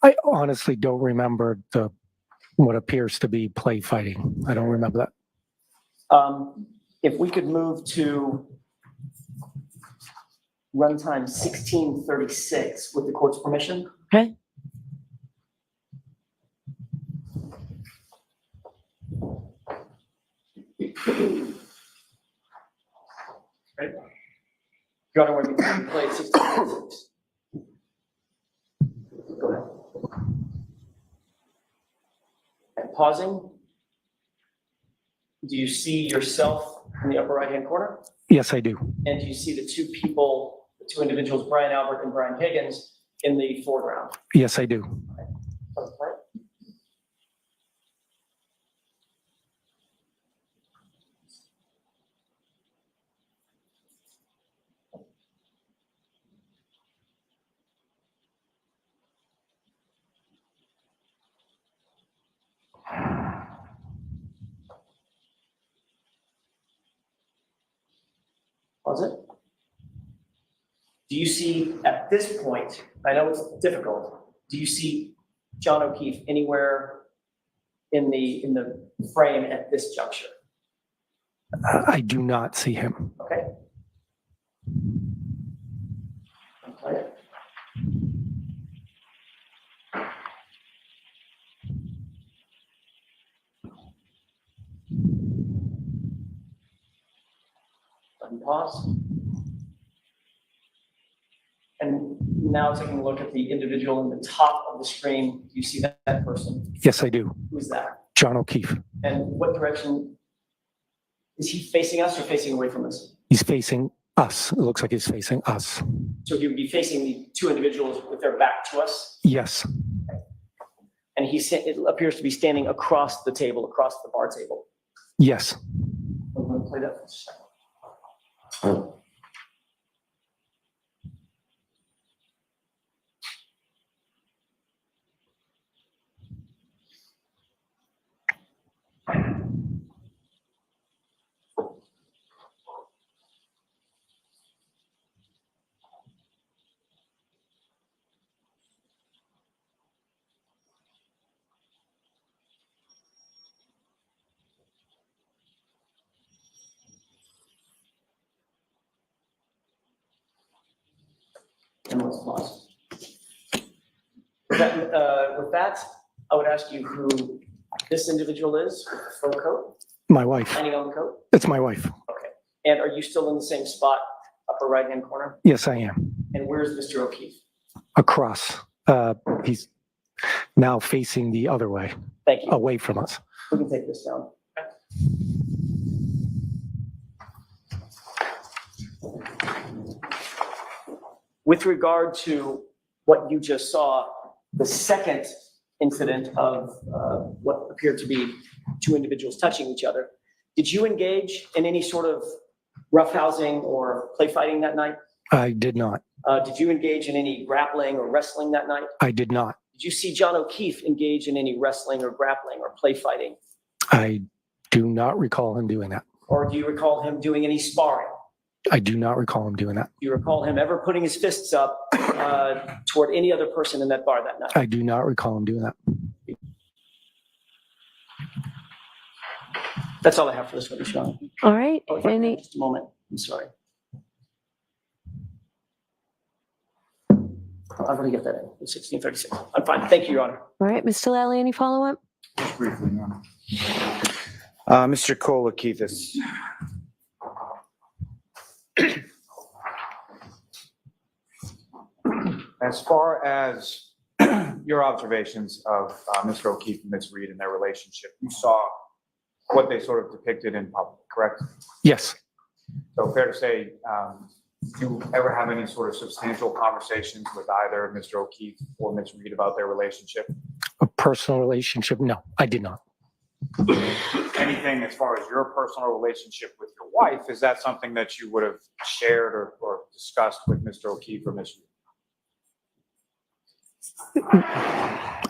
I honestly don't remember what appears to be play fighting. I don't remember that. If we could move to runtime 1636 with the court's permission. Okay. Your Honor, when we play 1636. Go ahead. And pausing. Do you see yourself in the upper right-hand corner? Yes, I do. And do you see the two people, the two individuals, Brian Albert and Brian Higgins, in the foreground? Yes, I do. Okay. Pause it. Do you see at this point, I know it's difficult, do you see John O'Keefe anywhere in the frame at this juncture? I do not see him. Okay. Okay. Pause. And now taking a look at the individual in the top of the screen, do you see that person? Yes, I do. Who's that? John O'Keefe. And what direction? Is he facing us or facing away from us? He's facing us. It looks like he's facing us. So he would be facing the two individuals with their back to us? Yes. And it appears to be standing across the table, across the bar table. Yes. I'm going to play that for a second. And let's pause. With that, I would ask you who this individual is with the fur coat, My wife. hanging on the coat. It's my wife. Okay. And are you still in the same spot, upper right-hand corner? Yes, I am. And where's Mr. O'Keefe? Across. He's now facing the other way, Thank you. away from us. We can take this down. With regard to what you just saw, the second incident of what appeared to be two individuals touching each other, did you engage in any sort of roughhousing or play fighting that night? I did not. Did you engage in any grappling or wrestling that night? I did not. Did you see John O'Keefe engage in any wrestling or grappling or play fighting? I do not recall him doing that. Or do you recall him doing any sparring? I do not recall him doing that. Do you recall him ever putting his fists up toward any other person in that bar that night? I do not recall him doing that. That's all I have for this one, Sean. All right. Oh, if I can, Any, just a moment. I'm sorry. I'm going to get that in, 1636. I'm fine. Thank you, Your Honor. All right, Mr. Lally, any follow-up? Just briefly, Your Honor. Mr. Kolakethis. As far as your observations of Mr. O'Keefe and Ms. Reed and their relationship, you saw what they sort of depicted in public, correct? Yes, So fair to say, do you ever have any sort of substantial conversations with either Mr. O'Keefe or Ms. Reed about their relationship? a personal relationship? No, I did not. Anything as far as your personal relationship with your wife, is that something that you would have shared or discussed with Mr. O'Keefe or Ms. Reed?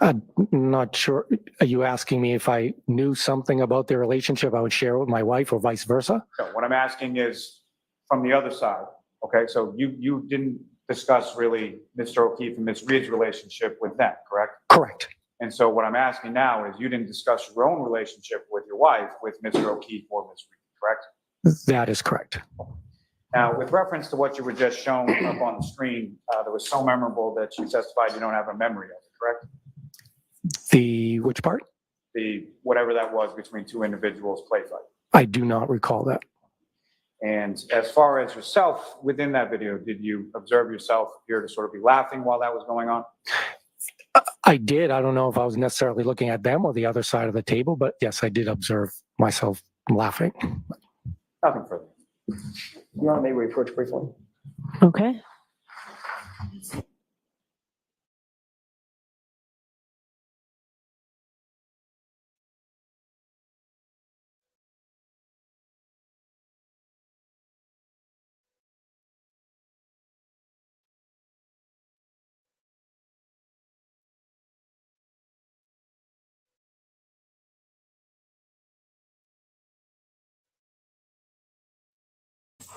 I'm not sure. Are you asking me if I knew something about their relationship I would share with my wife or vice versa? No, what I'm asking is from the other side. Okay, so you didn't discuss really Mr. O'Keefe and Ms. Reed's relationship with them, correct? Correct. And so what I'm asking now is you didn't discuss your own relationship with your wife with Mr. O'Keefe or Ms. Reed, correct? That is correct. Now, with reference to what you were just shown up on the screen, that was so memorable that you testified you don't have a memory of it, correct? The which part? The, whatever that was between two individuals play fight. I do not recall that. And as far as yourself within that video, did you observe yourself appear to sort of be laughing while that was going on? I did. I don't know if I was necessarily looking at them or the other side of the table, but yes, I did observe myself laughing. Nothing further. Your Honor, may we approach briefly? Okay.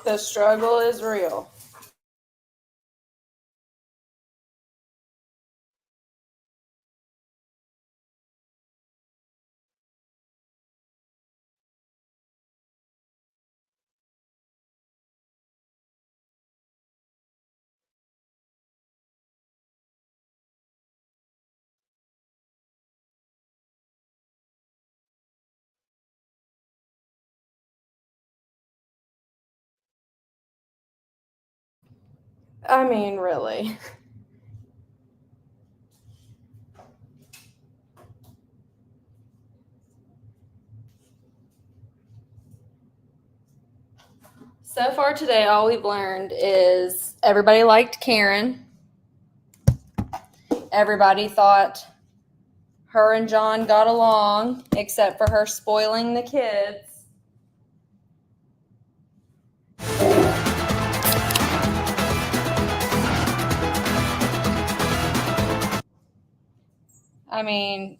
The struggle is real. I mean, really. So far today, all we've learned is everybody liked Karen. Everybody thought her and John got along, except for her spoiling the kids. I mean,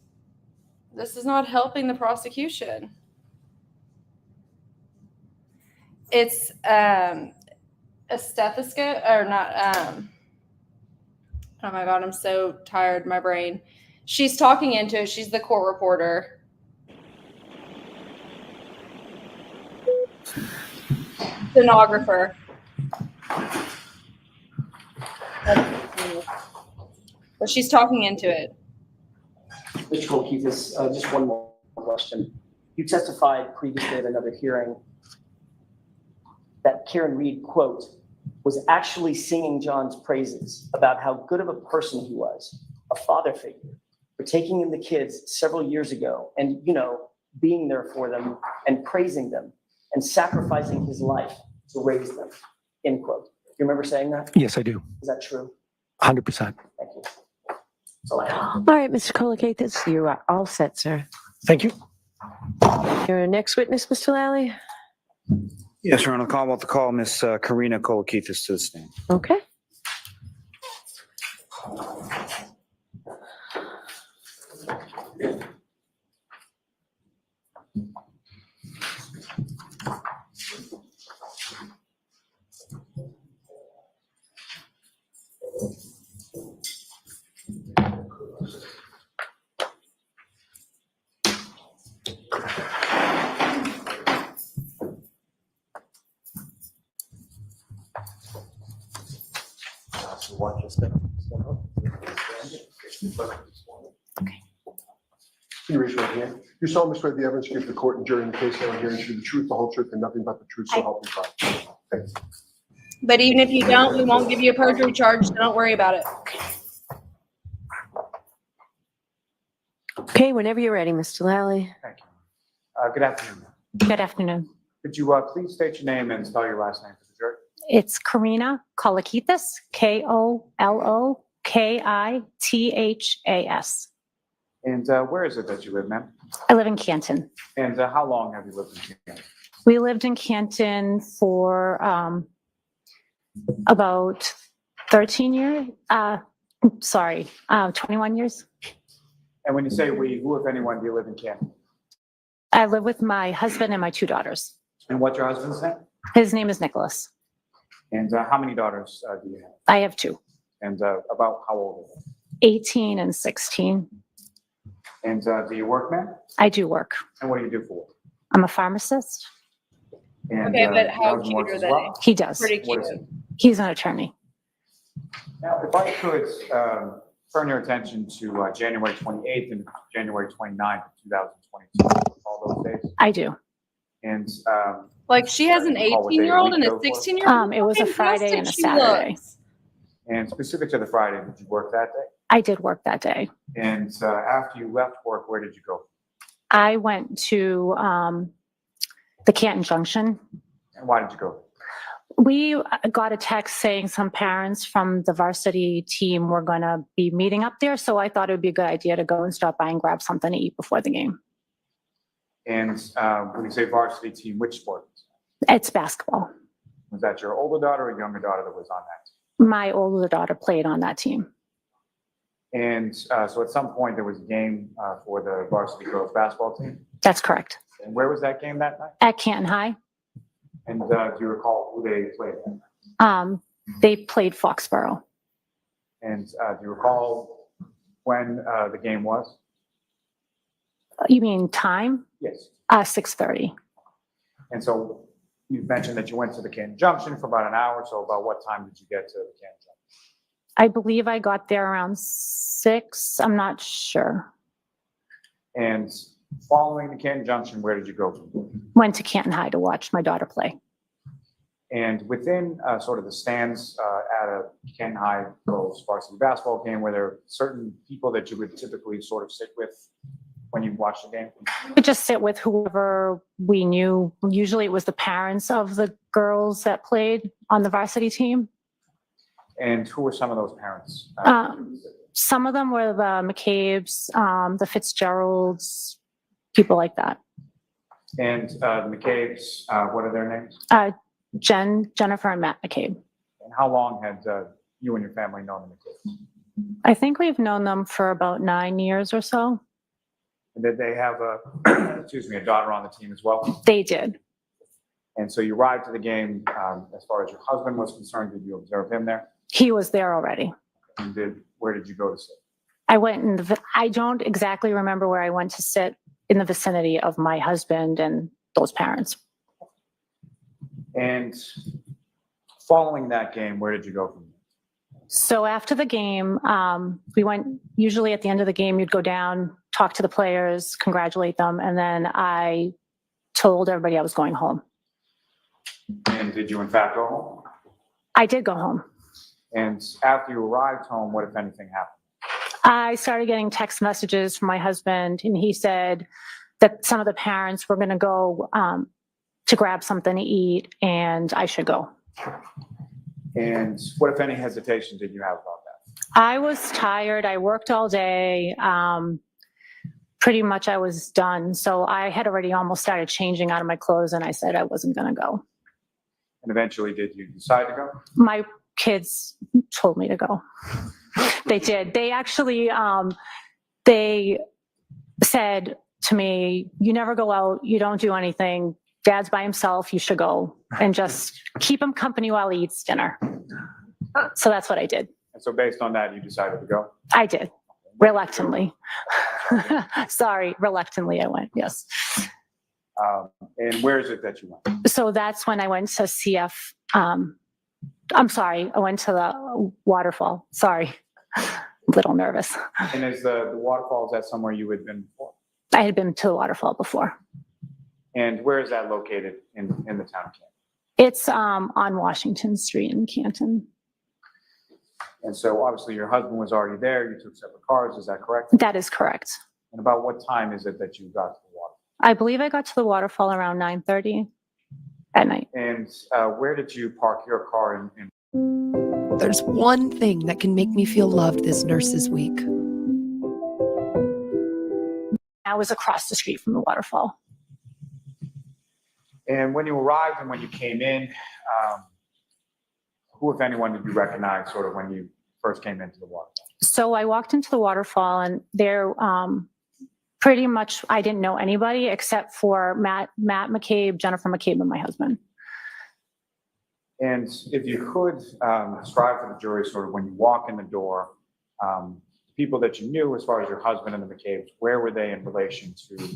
this is not helping the prosecution. It's a stethoscope, or not, oh my God, I'm so tired, my brain. She's talking into it. She's the court reporter. Stenographer. But she's talking into it. Mr. O'Keefe, just one more question. You testified previously at another hearing that Karen Reed, quote, was actually singing John's praises about how good of a person he was, a father figure, for taking in the kids several years ago and, you know, being there for them and praising them and sacrificing his life to raise them, end quote. You remember saying that? Yes, I do. Is that true? 100%. Thank you. That's all I have. All right, Mr. Kolakethis, you are all set, sir. Thank you. Your next witness, Mr. Lally? Yes, Your Honor, the Commonwealth to call Miss Karina Kolakethis to the stand. Okay. Watch this. Can you raise your right hand? You solemnly swear the evidence you give the court and jury in the case now hearing should be the truth, the whole truth, and nothing but the truth, so help you God. Thanks. But even if you don't, we won't give you a perjury charge, so don't worry about it. Okay, whenever you're ready, Mr. Lally. Thank you. Good afternoon. Good afternoon. Could you please state your name and spell your last name for the jury? It's Karina Kolokithas, Kolokithas. And where is it that you live, ma'am? I live in Canton. And how long have you lived in Canton? We lived in Canton for about 13 years. 21 years. And when you say we, who, if anyone, do you live in Canton? I live with my husband and my 2 daughters. And what's your husband's name? His name is Nicholas. And how many daughters do you have? I have 2, And about how old are they? 18 and 16. And do you work, ma'am? I do work. And what do you do for work? I'm a pharmacist. And, Okay, but your how husband cute works are as they? well? He does. Pretty What cute. is it? He's an attorney. Now, if I could turn your attention to January 28th and January 29th of 2022, all those days. I do. And Like she has an Recall what day of the 18-year-old and week a those were? 16-year-old. It was a Friday and a Saturday. and specific to the Friday, did you work that day? I did work that day. And after you left work, where did you go? I went to the Canton Junction. And why did you go? We got a text saying some parents from the varsity team were going to be meeting up there. So I thought it would be a good idea to go and stop by and grab something to eat before the game. And when you say varsity team, which sport? It's basketball. Was that your older daughter or younger daughter that was on that? My older daughter played on that team. And so at some point there was a game for the varsity girls basketball team. That's correct. And where was that game that night? At Canton High, And do you recall who they played? they played Foxborough. And do you recall when the game was? You mean time? Yes. 6:30. And so you mentioned that you went to the Canton Junction for about an hour. So about what time did you get to the Canton Junction? I believe I got there around 6. I'm not sure. And following the Canton Junction, where did you go from? Went to Canton High to watch my daughter play. And within sort of the stands at a Canton High girls varsity basketball game, were there certain people that you would typically sort of sit with when you watched the game? We just sit with whoever we knew. Usually it was the parents of the girls that played on the varsity team. And who were some of those parents? Some of them were the McCabe's, the Fitzgeralds, people like that. And the McCabe's, what are their names? Jennifer and Matt McCabe. And how long had you and your family known the McCabe's? I think we've known them for about 9 years or so. And did they have a, excuse me, a daughter on the team as well? They did. And so you arrived to the game, as far as your husband was concerned, did you observe him there? He was there already. And where did you go to sit? I went in I don't exactly remember where I went to sit in the vicinity of my husband and those parents. And following that game, where did you go from there? So after the game, we went, usually at the end of the game, you'd go down, talk to the players, congratulate them. And then I told everybody I was going home. And did you in fact go home? I did go home. And after you arrived home, what if anything happened? I started getting text messages from my husband, and he said that some of the parents were going to go to grab something to eat, and I should go. And what, if any, hesitation did you have about that? I was tired. I worked all day. Pretty much I was done. So I had already almost started changing out of my clothes, and I said I wasn't going to go. And eventually, did you decide to go? My kids told me to go. They did. They actually, they said to me, you never go out, you don't do anything. Dad's by himself, you should go and just keep him company while he eats dinner. So that's what I did. And so based on that, you decided to go? I did, reluctantly. Sorry, reluctantly I went, yes. And where is it that you went? So that's when I went to CF, I'm sorry, I went to the waterfall, sorry. a little nervous. And is the waterfall, is that somewhere you had been before? I had been to the waterfall before. And where is that located in the town of Canton? It's on Washington Street in Canton. And so obviously your husband was already there, you took separate cars, is that correct? That is correct. And about what time is it that you got to the water? I believe I got to the waterfall around 9:30 at night. And where did you park your car in? There's one thing that can make me feel loved this Nurses Week. I was across the street from the waterfall. And when you arrived and when you came in, who, if anyone, did you recognize sort of when you first came into the waterfall? So I walked into the waterfall and there, pretty much I didn't know anybody except for Matt McCabe, Jennifer McCabe, and my husband. And if you could describe for the jury sort of when you walk in the door, people that you knew as far as your husband and the McCabe's, where were they in relation to you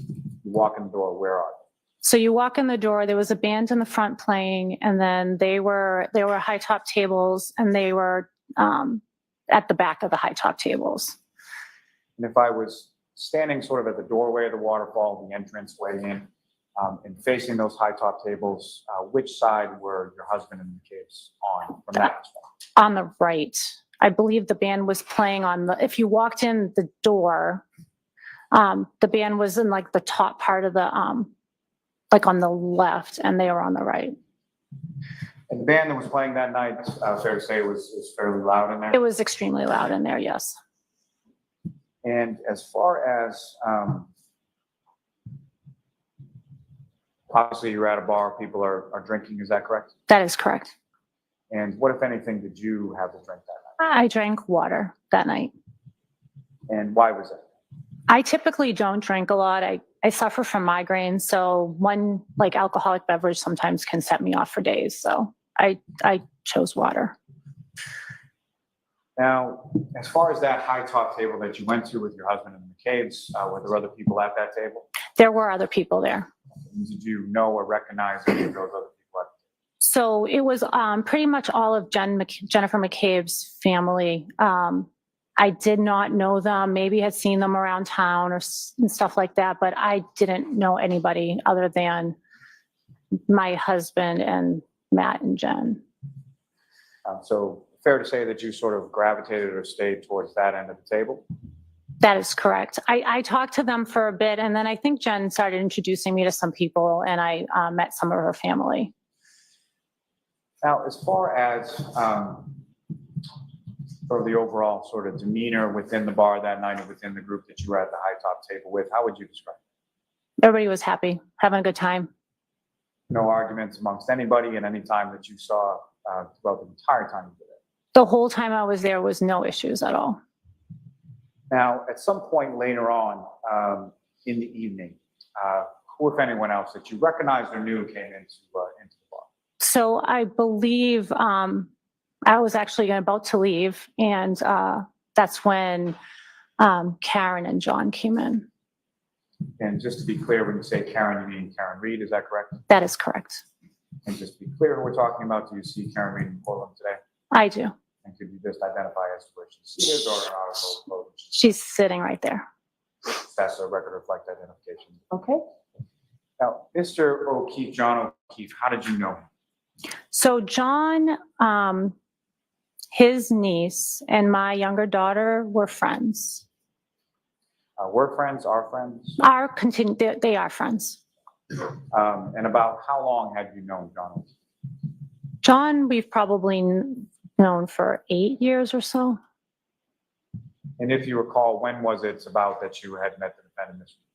walk in the door, where are they? So you walk in the door, there was a band in the front playing, and then there were high top tables, and they were at the back of the high top tables. And if I was standing sort of at the doorway of the waterfall, the entrance way in, and facing those high top tables, which side were your husband and the McCabe's on from that perspective? On the right. I believe the band was playing if you walked in the door, the band was in like the top part of the, like on the left, and they were on the right. And the band that was playing that night, fair to say, was fairly loud in there? It was extremely loud in there, yes. And as far as, obviously you're at a bar, people are drinking, is that correct? That is correct. And what, if anything, did you have to drink that I drank water that night. night? And why was that? I typically don't drink a lot. I suffer from migraines, so one like alcoholic beverage sometimes can set me off for days. So I chose water. Now, as far as that high top table that you went to with your husband and the McCabe's, were there other people at that table? There were other people there. Did you know or recognize any of those other people at the table? So it was pretty much all of Jennifer McCabe's family. I did not know them, maybe had seen them around town and stuff like that, but I didn't know anybody other than my husband and Matt and Jen. So fair to say that you sort of gravitated or stayed towards that end of the table? That is correct. I talked to them for a bit, and then I think Jen started introducing me to some people, and I met some of her family. Now, as far as sort of the overall sort of demeanor within the bar that night and within the group that you were at the high top table with, how would you describe it? Everybody was happy, having a good time. No arguments amongst anybody at any time that you saw throughout the entire time you were there? The whole time I was there was no issues at all. Now, at some point later on in the evening, who, if anyone else, that you recognized or knew came into the bar? So I believe I was actually about to leave, and that's when Karen and John came in. And just to be clear, when you say Karen, you mean Karen Reed, is that correct? That is correct. And just to be clear who we're talking about, do you see Karen Reed in Portland today? I do. And could you just identify as to where she's seated or an article of clothing? She's sitting right there. That's a record reflect identification. Okay. Now, Mr. O'Keefe, John O'Keefe, how did you know him? So John, his niece and my younger daughter were friends. We're friends, our friends? They are friends. And about how long had you known John O'Keefe? John, we've probably known for 8 years or so. And if you recall, when was it about that you had met the defendant, Ms. Reed?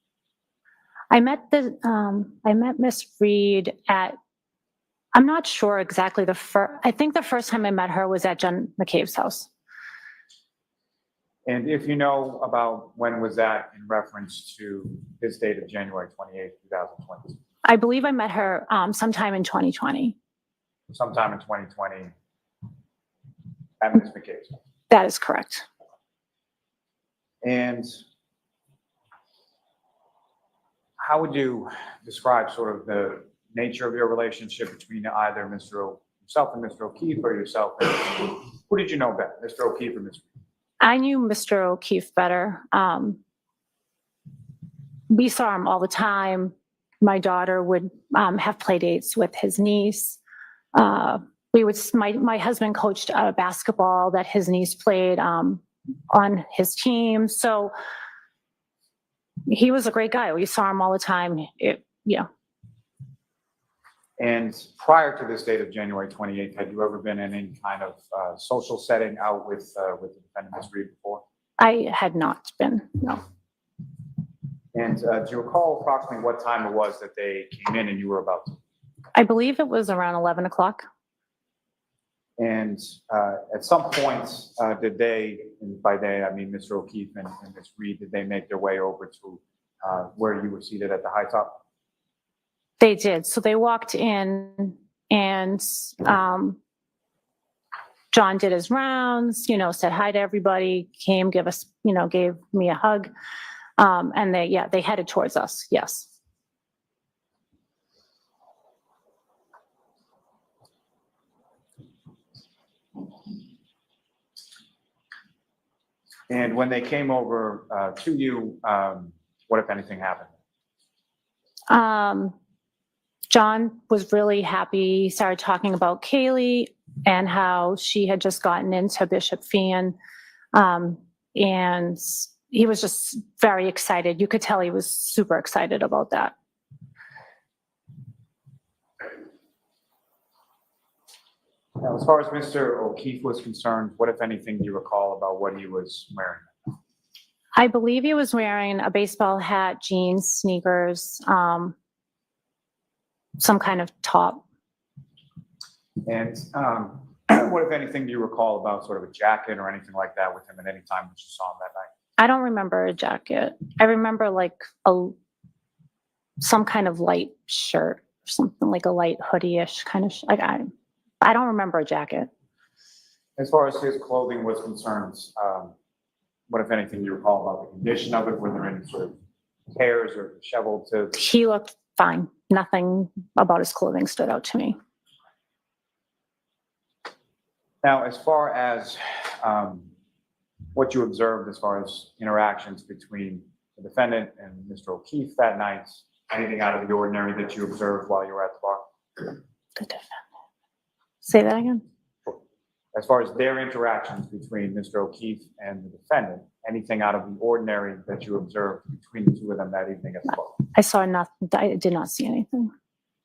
I met Miss Reed at, I'm not sure exactly I think the first time I met her was at Jen McCabe's house. And if you know about when was that in reference to his date of January 28th, 2020? I believe I met her sometime in 2020. Sometime in 2020 at Ms. McCabe's house. That is correct. And how would you describe sort of the nature of your relationship between either yourself and Mr. O'Keefe, or yourself and who did you know better, Mr. O'Keefe or Ms. Reed? I knew Mr. O'Keefe better. We saw him all the time. My daughter would have play dates with his niece. My husband coached basketball that his niece played on his team. So he was a great guy. We saw him all the time. And prior to this date of January 28th, had you ever been in any kind of social setting out with the defendant, Ms. Reed, before? I had not been, no. And do you recall approximately what time it was that they came in and you were about to? I believe it was around 11 o'clock. And at some point, did they, and by they, I mean Mr. O'Keefe and Ms. Reed, did they make their way over to where you were seated at the high top? They did. So they walked in and John did his rounds, said hi to everybody, came, gave me a hug. And they headed towards us. Yes. And when they came over to you, what, if anything, happened? John was really happy. He started talking about Kaylee and how she had just gotten into Bishop Feehan. And he was just very excited. You could tell he was super excited about that. Now, as far as Mr. O'Keefe was concerned, what, if anything, do you recall about what he was wearing? I believe he was wearing a baseball hat, jeans, sneakers, some kind of top. And what, if anything, do you recall about sort of a jacket or anything like that with him at any time that you saw him that night? I don't remember a jacket. I remember like some kind of light shirt, or something like a light hoodie-ish kind of. I don't remember a jacket. As far as his clothing was concerned, what, if anything, do you recall about the condition of it? Were there any sort of tears or disheveled to? He looked fine. Nothing about his clothing stood out to me. Now, as far as what you observed as far as interactions between the defendant and Mr. O'Keefe that night, anything out of the ordinary that you observed while you were at the bar? The defendant. Say that again. As far as their interactions between Mr. O'Keefe and the defendant, anything out of the ordinary that you observed between the two of them that evening at the bar? I saw nothing. I did not see anything.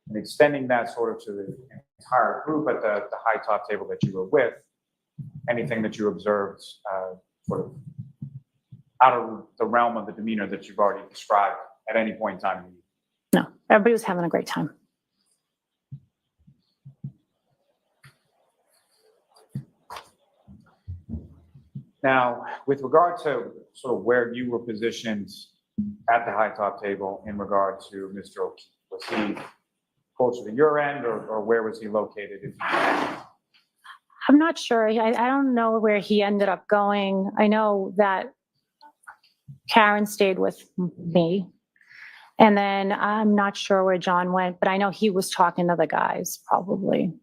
And extending that sort of to the entire group at the high top table that you were with, anything that you observed sort of out of the realm of the demeanor that you've already described at any point in time? No, everybody was having a great time. Now, with regard to sort of where you were positioned at the high top table in regard to Mr. O'Keefe, was he closer to your end or where was he located? I'm not sure. I don't know where he ended up going. I know that Karen stayed with me. And then I'm not sure where John went, but I know he was talking to the guys probably.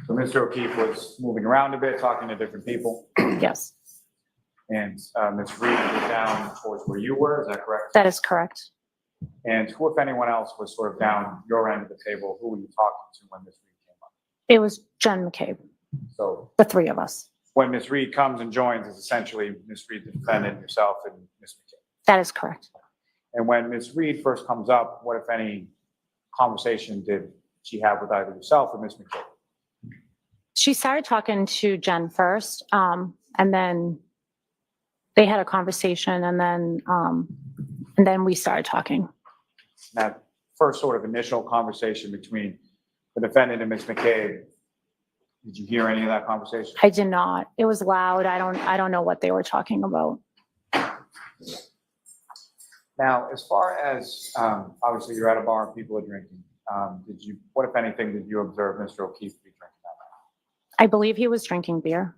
So Mr. O'Keefe was moving around a bit, talking to different people. Yes, And Ms. Reed was down towards where you were, is that correct? that is correct. And who, if anyone else, was sort of down your end of the table? Who were you talking to when Ms. Reed came up? It was Jen McCabe, So the three of us. when Ms. Reed comes and joins, it's essentially Ms. Reed, the defendant, yourself, and Ms. McCabe. That is correct. And when Ms. Reed first comes up, what, if any, conversation did she have with either yourself or Ms. McCabe? She started talking to Jen first, and then they had a conversation, and then we started talking. That first sort of initial conversation between the defendant and Ms. McCabe, did you hear any of that conversation? I did not. It was loud. I don't know what they were talking about. Now, as far as, obviously you're at a bar and people are drinking, what, if anything, did you observe Mr. O'Keefe to be drinking that I believe he was drinking beer.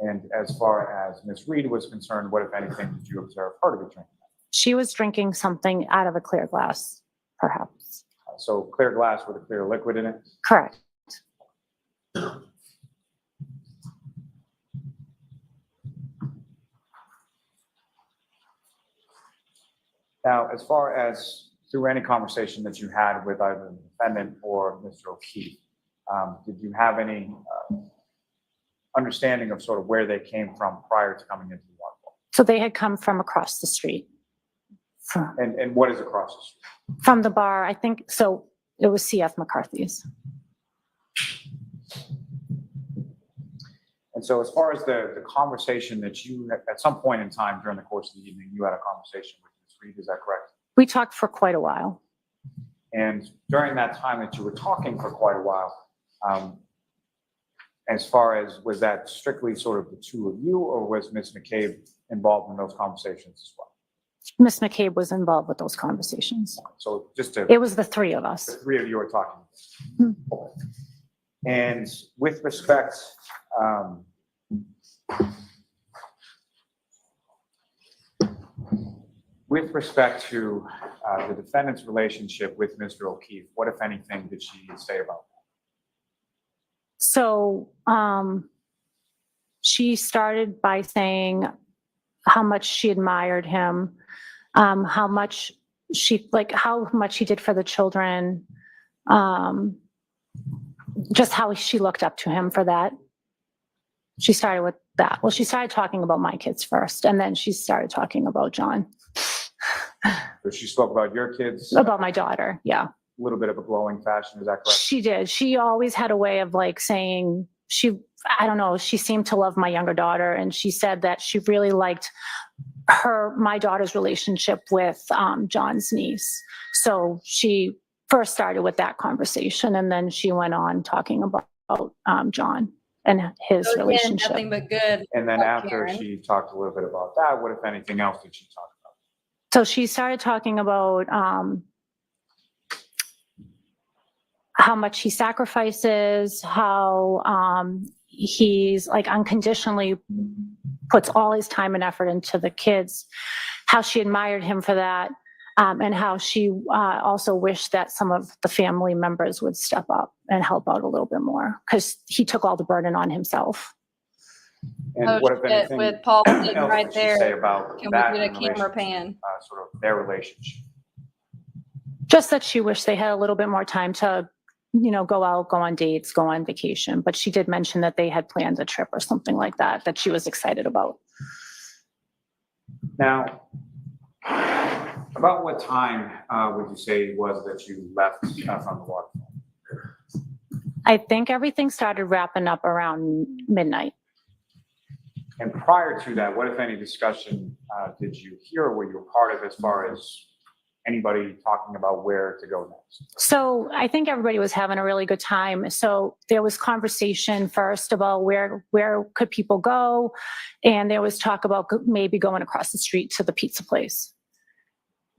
night? And as far as Ms. Reed was concerned, what, if anything, did you observe her to be drinking? She was drinking something out of a clear glass, perhaps. So clear glass with a clear liquid in it. Correct. Now, as far as through any conversation that you had with either the defendant or Mr. O'Keefe, did you have any understanding of sort of where they came from prior to coming into the waterfall? So they had come from across the street. And what is across the street? From the bar, I think, so it was CF McCarthy's. And so as far as the conversation that you, at some point in time during the course of the evening, you had a conversation with Ms. Reed, is that correct? We talked for quite a while. And during that time that you were talking for quite a while, as far as, was that strictly sort of the two of you, or was Ms. McCabe involved in those conversations as well? Ms. McCabe was involved with those conversations. So just to, It was the three of the us. three of you are talking. And with respect, to the defendant's relationship with Mr. O'Keefe, what, if anything, did she say about that? So she started by saying how much she admired him, how much he did for the children, just how she looked up to him for that. She started with that. Well, she started talking about my kids first, and then she started talking about John, So she spoke about your kids, about my daughter. Yeah. a little bit of a glowing fashion, is that correct? She did. She always had a way of like saying I don't know, she seemed to love my younger daughter. And she said that she really liked my daughter's relationship with John's niece. So she first started with that conversation, and then she went on talking about John and his So again, relationship. nothing but good. And then Like after Karen. she talked a little bit about that, what, if anything else, did she talk about? So she started talking about how much he sacrifices, how he's like unconditionally puts all his time and effort into the kids, how she admired him for that, and how she also wished that some of the family members would step up and help out a little bit more, because he took all the burden on himself. And Oh, what, if shit, anything, with Paul else sitting did right she say there. about Can that we get in a camera relation to, pan? sort of their relationship? Just that she wished they had a little bit more time to, go out, go on dates, go on vacation. But she did mention that they had planned a trip or something like that she was excited about. Now, about what time would you say it was that you left from the waterfall? I think everything started wrapping up around midnight. And prior to that, what, if any, discussion did you hear or were you a part of as far as anybody talking about where to go next? So I think everybody was having a really good time. So there was conversation first about where could people go, and there was talk about maybe going across the street to the pizza place.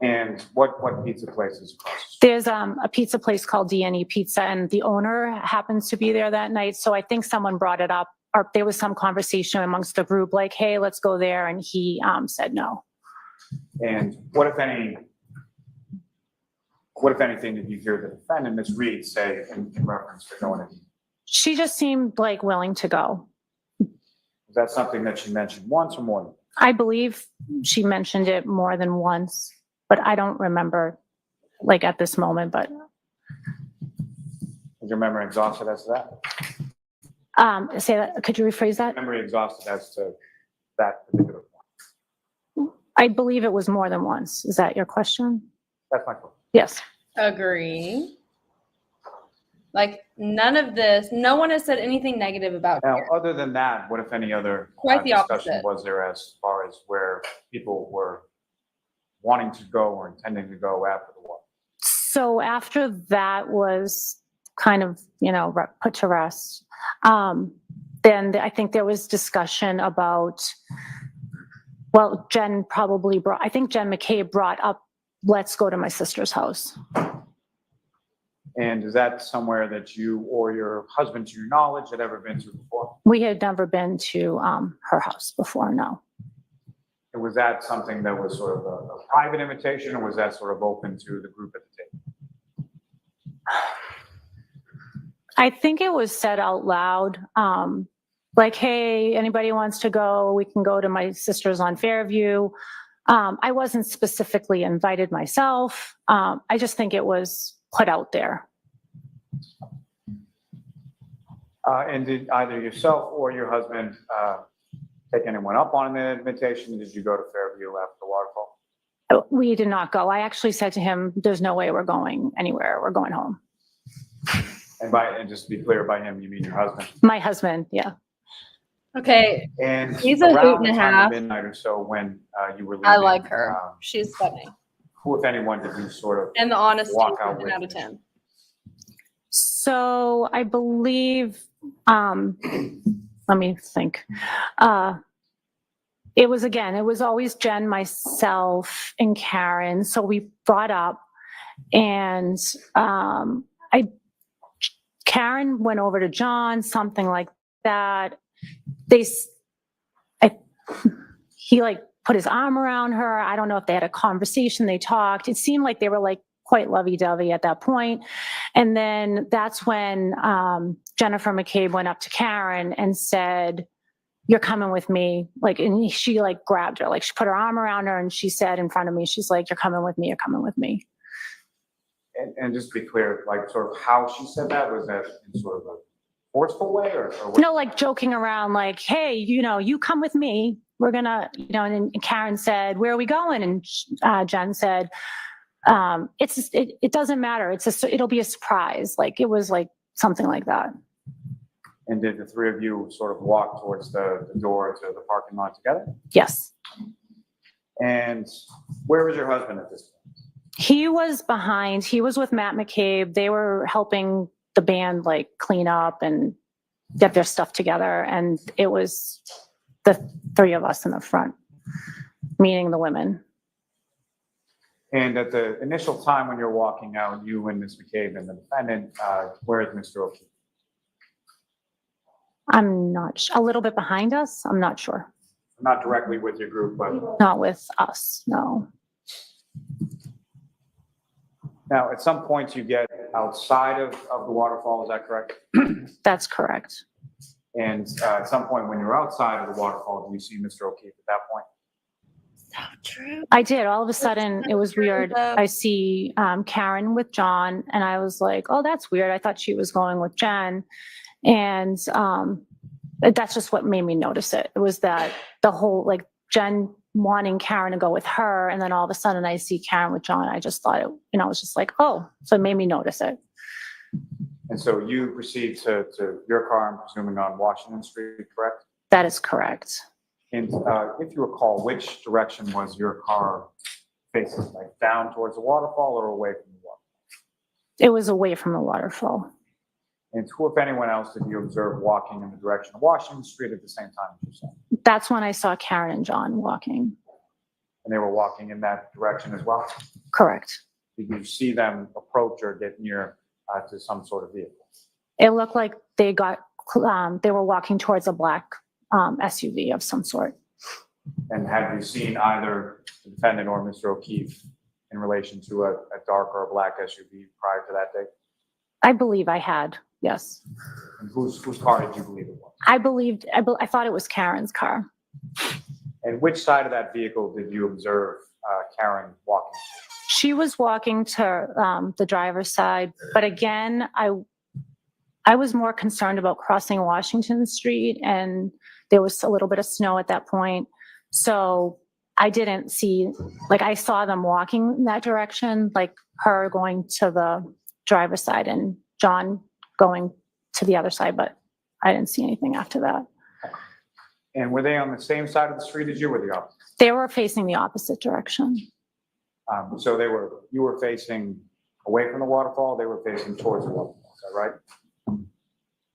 And what pizza place is across the street? There's a pizza place called D&E Pizza, and the owner happens to be there that night. So I think someone brought it up, or there was some conversation amongst the group like, hey, let's go there. And he said no. And what, if anything, did you hear the defendant, Ms. Reed, say in reference to going in? She just seemed like willing to go. Is that something that she mentioned once or more than? I believe she mentioned it more than once, but I don't remember like at this moment, but. Is your memory exhausted as to that? Say that, could you rephrase that? Memory exhausted as to that particular point? I believe it was more than once. Is that your question? That's my question. Yes. Agree. Like none of this, no one has said anything negative about Now, Karen. other than that, what, if any, other Quite the discussion opposite. was there as far as where people were wanting to go or intending to go after the war? So after that was kind of, put to rest, then I think there was discussion about, well, Jen McCabe brought up, let's go to my sister's house. And is that somewhere that you or your husband, to your knowledge, had ever been to before? We had never been to her house before, no. And was that something that was sort of a private invitation, or was that sort of open to the group at the table? I think it was said out loud, like, hey, anybody wants to go, we can go to my sister's on Fairview. I wasn't specifically invited myself. I just think it was put out there. And did either yourself or your husband take anyone up on the invitation? Did you go to Fairview after the waterfall? We did not go. I actually said to him, there's no way we're going anywhere. We're going home. And just to be clear, by him, you mean your husband? My husband, yeah. Okay, And He's a around hoot and the a time of half. midnight or so when you were leaving. I like her. um, She's funny. Who, if anyone, did you sort of And the honesty walk is out 10 with? out of 10. So I believe, let me think. It was always Jen, myself, and Karen. So we brought up, and Karen went over to John, something like that. He like put his arm around her. I don't know if they had a conversation, they talked. It seemed like they were like quite lovey-dovey at that point. And then that's when Jennifer McCabe went up to Karen and said, "You're coming with me." Like, and she like grabbed her, like she put her arm around her and she said in front of me, she's like, "You're coming with me, you're coming with me." And just to be clear, like sort of how she said that, was that in sort of a forceful way or what? No, like joking around, like, "Hey, you come with me. We're gonna," and Karen said, "Where are we going?" And Jen said, it doesn't matter. It'll be a surprise." Like, it was like something like that. And did the three of you sort of walk towards the door to the parking lot together? Yes. And where was your husband at this point? He was behind. He was with Matt McCabe. They were helping the band like clean up and get their stuff together. And it was the three of us in the front, meaning the women. And at the initial time when you're walking out, you and Ms. McCabe and the defendant, where is Mr. O'Keefe? I'm not, a little bit behind us. I'm not sure. Not directly with your group, but Not with us, no. now at some point you get outside of the waterfall, is that correct? That's correct. And at some point when you're outside of the waterfall, do you see Mr. O'Keefe at that point? True. I did. All of a sudden, it was true, weird. though. I see Karen with John, and I was like, "Oh, that's weird." I thought she was going with Jen. And that's just what made me notice it. It was that the whole, like, Jen wanting Karen to go with her, and then all of a sudden I see Karen with John. I just thought it, I was just like, oh, so it made me notice it. And so you proceed to your car, I'm presuming on Washington Street, correct? That is correct. And if you recall, which direction was your car facing, like down towards the waterfall or away from the waterfall? It was away from the waterfall. And who, if anyone else, did you observe walking in the direction of Washington Street at the same time as yourself? That's when I saw Karen and John walking. And they were walking in that direction as well? Correct. Did you see them approach or get near to some sort of vehicle? It looked like they were walking towards a black SUV of some sort. And have you seen either the defendant or Mr. O'Keefe in relation to a dark or a black SUV prior to that date? I believe I had, yes. And whose car did you believe it was? I thought it was Karen's car. And which side of that vehicle did you observe Karen walking to? She was walking to the driver's side, but again, I was more concerned about crossing Washington Street, and there was a little bit of snow at that point. So I didn't see, like, I saw them walking in that direction, like her going to the driver's side and John going to the other side, but I didn't see anything after that. And were they on the same side of the street as you or the opposite? They were facing the opposite direction. So you were facing away from the waterfall, they were facing towards the waterfall, is that right?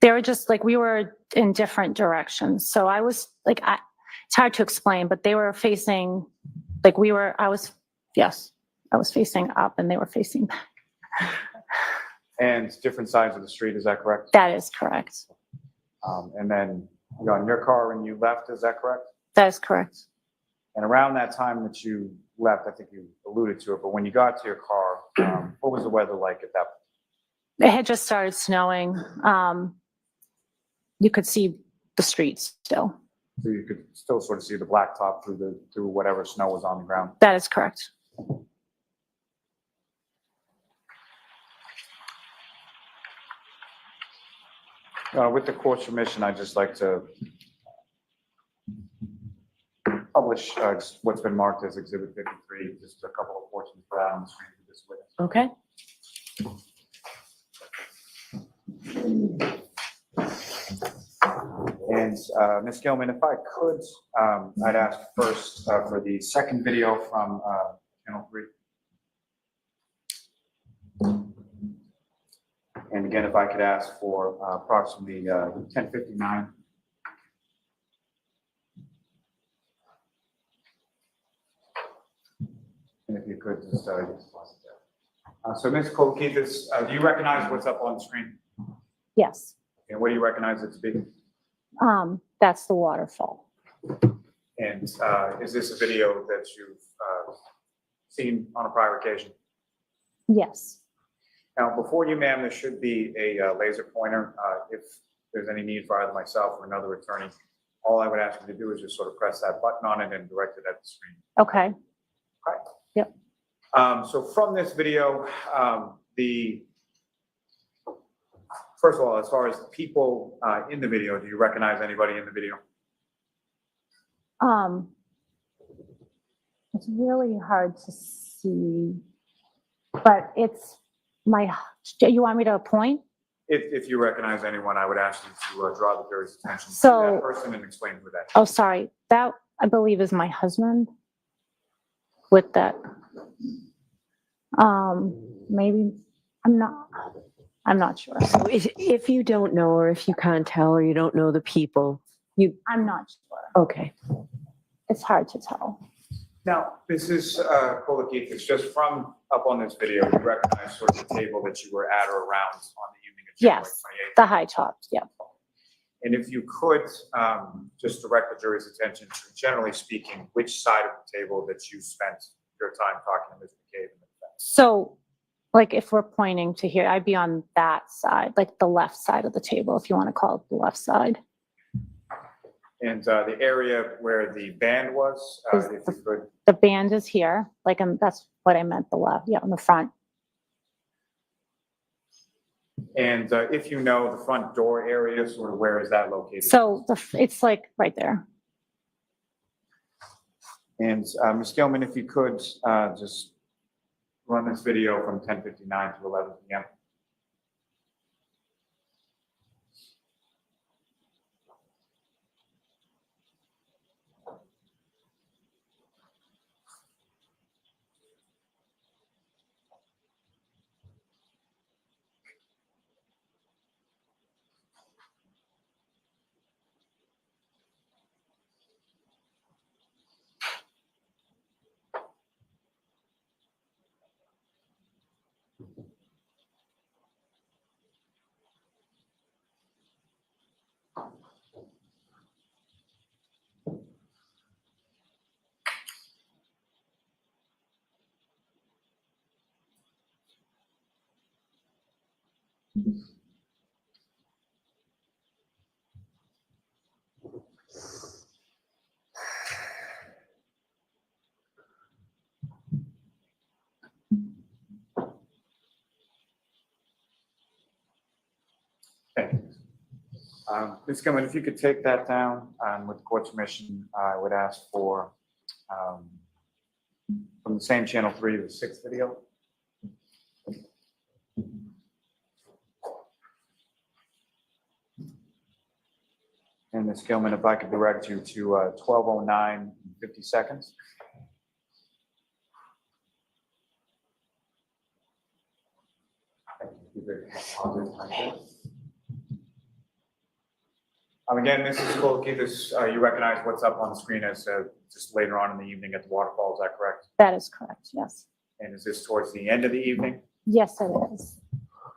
They were just like, we were in different directions. So I was like, it's hard to explain, but they were facing, like I was facing up and they were facing back. And different sides of the street, is that correct? That is correct. And then you got in your car when you left, is that correct? That is correct. And around that time that you left, I think you alluded to it, but when you got to your car, what was the weather like at that point? It had just started snowing. You could see the streets still. So you could still sort of see the blacktop through whatever snow was on the ground. That is correct. With the court's permission, I'd just like to publish just what's been marked as Exhibit 53, just a couple of portions for that on the screen for this witness. Okay. And Ms. Gilman, if I could, I'd ask first for the second video from Channel 3. And again, if I could ask for approximately 10:59. And if you could just, so Ms. Kolokithis, do you recognize what's up on the screen? Yes. And what do you recognize it to be? That's the waterfall. And is this a video that you've seen on a prior occasion? Yes. Now, before you, ma'am, there should be a laser pointer. If there's any need for either myself or another attorney, all I would ask you to do is just sort of press that button on it and direct it at the screen. Okay. Right. Yep. So from this video, first of all, as far as the people in the video, do you recognize anybody in the video? It's really hard to see, but it's you want me to point? If you recognize anyone, I would ask you to draw the jury's attention to So- that person and explain who that is. Oh, sorry. That I believe is my husband with that. Maybe I'm not sure. So if you don't know, or if you can't tell, or you don't know the people, I'm not sure. okay. It's hard to tell. Now, this is Kolokithis, just from up on this video, you recognize sort of the table that you were at or around on the evening of January Yes. 28th. The high tops, yeah. And if you could just direct the jury's attention to, generally speaking, which side of the table that you spent your time talking to Ms. McCabe and the defense. So, like, if we're pointing to here, I'd be on that side, like the left side of the table, if you want to call it the left side. And the area where the band was, Is if you could. The band is here, like, that's what I meant, the left, yeah, on the front. And if you know the front door area, sort of where is that located? So it's like right there. And Ms. Gilman, if you could just run this video from 10:59 to 11 p.m. Okay. Ms. Gilman, if you could take that down, with the court's permission, I would ask for, from the same Channel 3, the 6th video. And Ms. Gilman, if I could direct you to 12:09, 50 seconds. Again, Mrs. Kolokithis, you recognize what's up on the screen as just later on in the evening at the waterfall, is that correct? That is correct, yes. And is this towards the end of the evening? Yes, it is.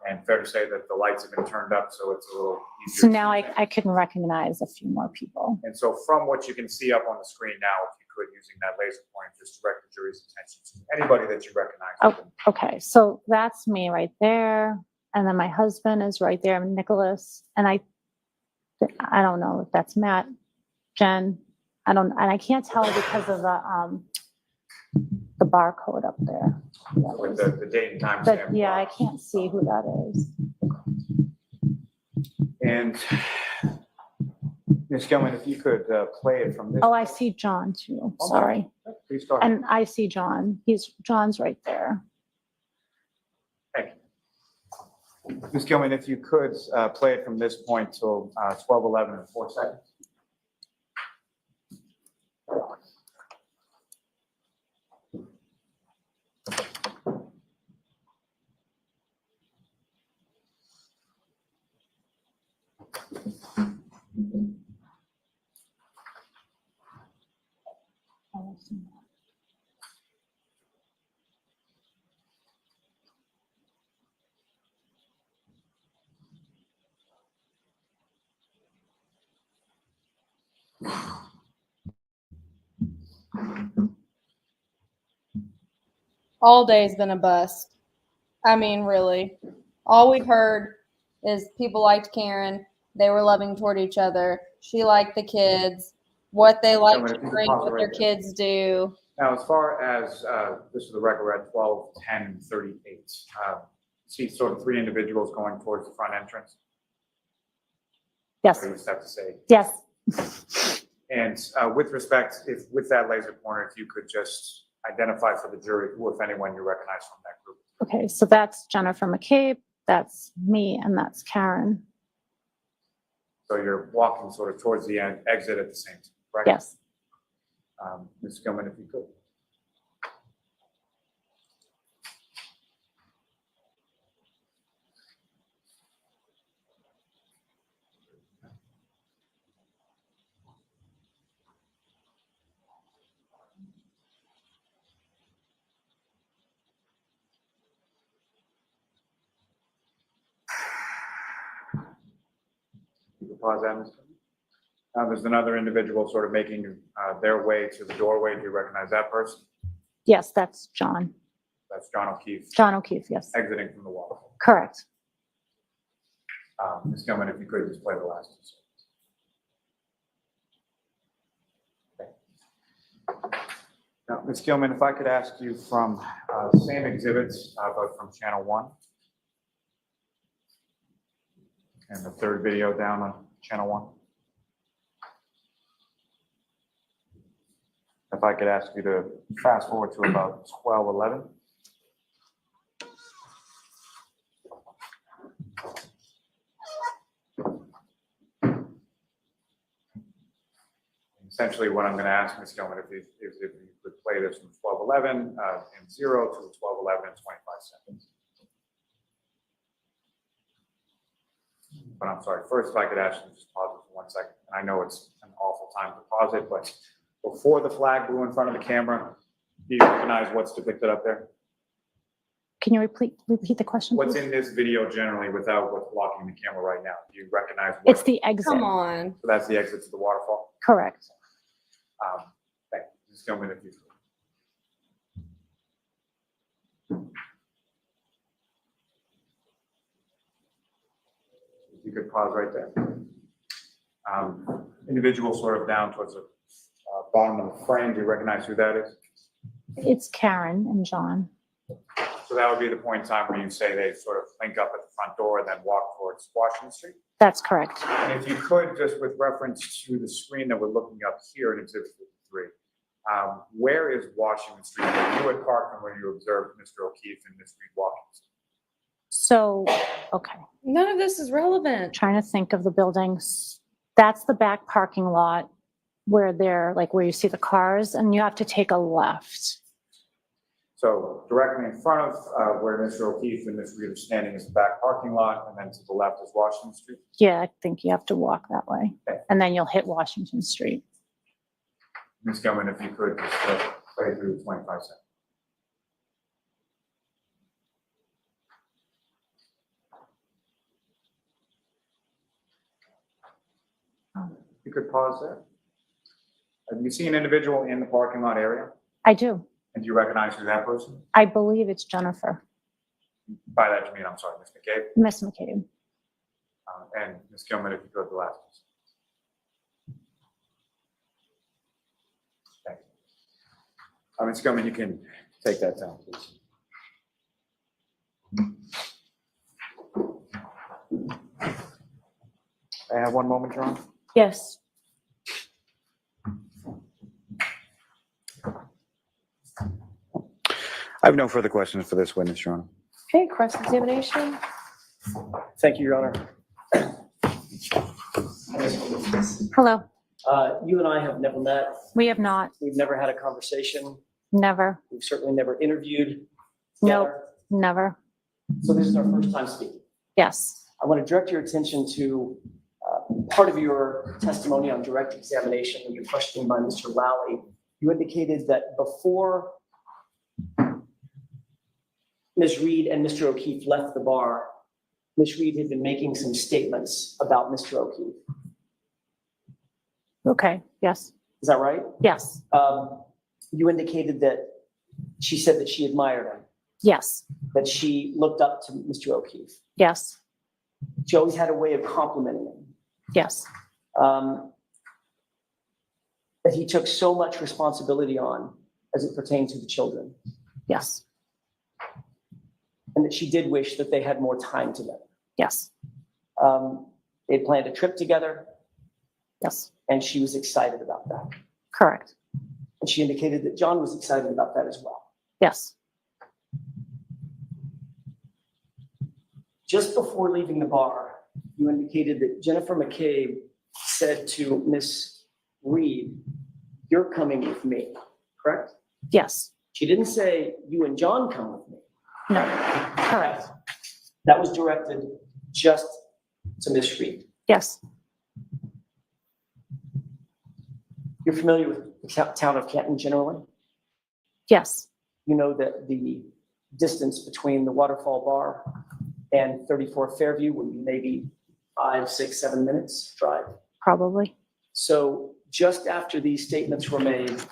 And fair to say that the lights have been turned up, so it's a little easier. So to now see I things. can recognize a few more people. And so from what you can see up on the screen now, if you could, using that laser point, just direct the jury's attention to anybody that you recognize. Okay, so that's me right there. And then my husband is right there, Nicholas. And I don't know if that's Matt. Jen. And I can't tell because of the barcode up there. With the date and time But stamp. yeah, I can't see who that is. And Ms. Gilman, if you could play it from this. Oh, I see John too. Sorry. Please go ahead. And I see John. John's right there. Thank you. Ms. Gilman, if you could play it from this point till 12:11 and 4 seconds. All day's been a bust. I mean, really. All we've heard is people liked Karen. They were loving toward each other. She liked the kids. What they like Gentlemen, to if you could drink, pause what right their there. kids do. Now, as far as, this is the record, we're at 12:10 and 38. See sort of three individuals going towards the front entrance. Yes, I just have to say. yes. And with respect, if with that laser pointer, if you could just identify for the jury who, if anyone, you recognize from that group. Okay, so that's Jennifer McCabe, that's me, and that's Karen. So you're walking sort of towards the exit at the same time, right? Yes. Ms. Gilman, if you could. You can pause that, Ms. Gilman. There's another individual sort of making their way to the doorway. Do you recognize that person? Yes, that's John. That's John O'Keefe John O'Keefe, yes. exiting from the wall. Correct. Ms. Gilman, if you could just play the last two seconds. Okay. Now, Ms. Gilman, if I could ask you from the same exhibits, but from channel 1. And the third video down on channel 1. If I could ask you to fast forward to about 12:11. Essentially, what I'm going to ask Ms. Gilman if you could play this from 12:11 and 0 to 12:11 and 25 seconds. But I'm sorry, first, if I could ask you to just pause it for 1 second. And I know it's an awful time to pause it, but before the flag blew in front of the camera, do you recognize what's depicted up there? Can you repeat the question, What's please? in this video generally without what's blocking the camera right now? Do you recognize what? It's the exit. Come on. So that's the exit to the waterfall? Correct. Thank you. Ms. Gilman, if you could. If you could pause right there. Individual sort of down towards the bottom of the frame, do you recognize who that is? It's Karen and John. So that would be the point in time where you say they sort of link up at the front door and then walk towards Washington Street? That's correct. And if you could, just with reference to the screen that we're looking up here in Exhibit 53, where is Washington Street? Where you had parked and where you observed Mr. O'Keefe and Ms. Reed walking? So, okay, None of this is relevant. trying to think of the buildings. That's the back parking lot where where you see the cars, and you have to take a left. So directly in front of where Mr. O'Keefe and Ms. Reed are standing is the back parking lot, and then to the left is Washington Street. Yeah, I think you have to walk that way. Okay. And then you'll hit Washington Street. Ms. Gilman, if you could just play through 25 seconds. You could pause there. Have you seen an individual in the parking lot area? I do. And do you recognize who that person? I believe it's Jennifer, By that you mean, I'm sorry, Ms. McCabe. Miss McCabe. And Ms. Gilman, if you go to the last. Ms. Gilman, you can take that down, please. I have one moment, John. Yes. I have no further questions for this witness, Your Honor. Okay, cross-examination. Thank you, Your Honor. Hello. You and I have never met. We have not. We've never had a conversation. Never. We've certainly never interviewed Nope. together. Never. So this is our first time speaking. Yes. I want to direct your attention to part of your testimony on direct examination and your questioning by Mr. Lally. You indicated that before Ms. Reed and Mr. O'Keefe left the bar, Ms. Reed had been making some statements about Mr. O'Keefe. Okay. Yes. Is that right? Yes. You indicated that she said that she admired him, Yes. that she looked up to Mr. O'Keefe. Yes. She always had a way of complimenting him. Yes. That he took so much responsibility on as it pertained to the children, Yes. and that she did wish that they had more time together. Yes. They planned a trip together, Yes. and she was excited about that. Correct. And she indicated that John was excited about that as well. Yes. Just before leaving the bar, you indicated that Jennifer McCabe said to Miss Reed, "You're coming with me," correct? Yes. She didn't say, "You and John come with me." No. Correct. That was directed just to Miss Reed. Yes. You're familiar with the town of Canton generally? Yes. You know that the distance between the Waterfall Bar and 34 Fairview would be maybe 5, 6, 7 minutes drive. Probably. So just after these statements were made,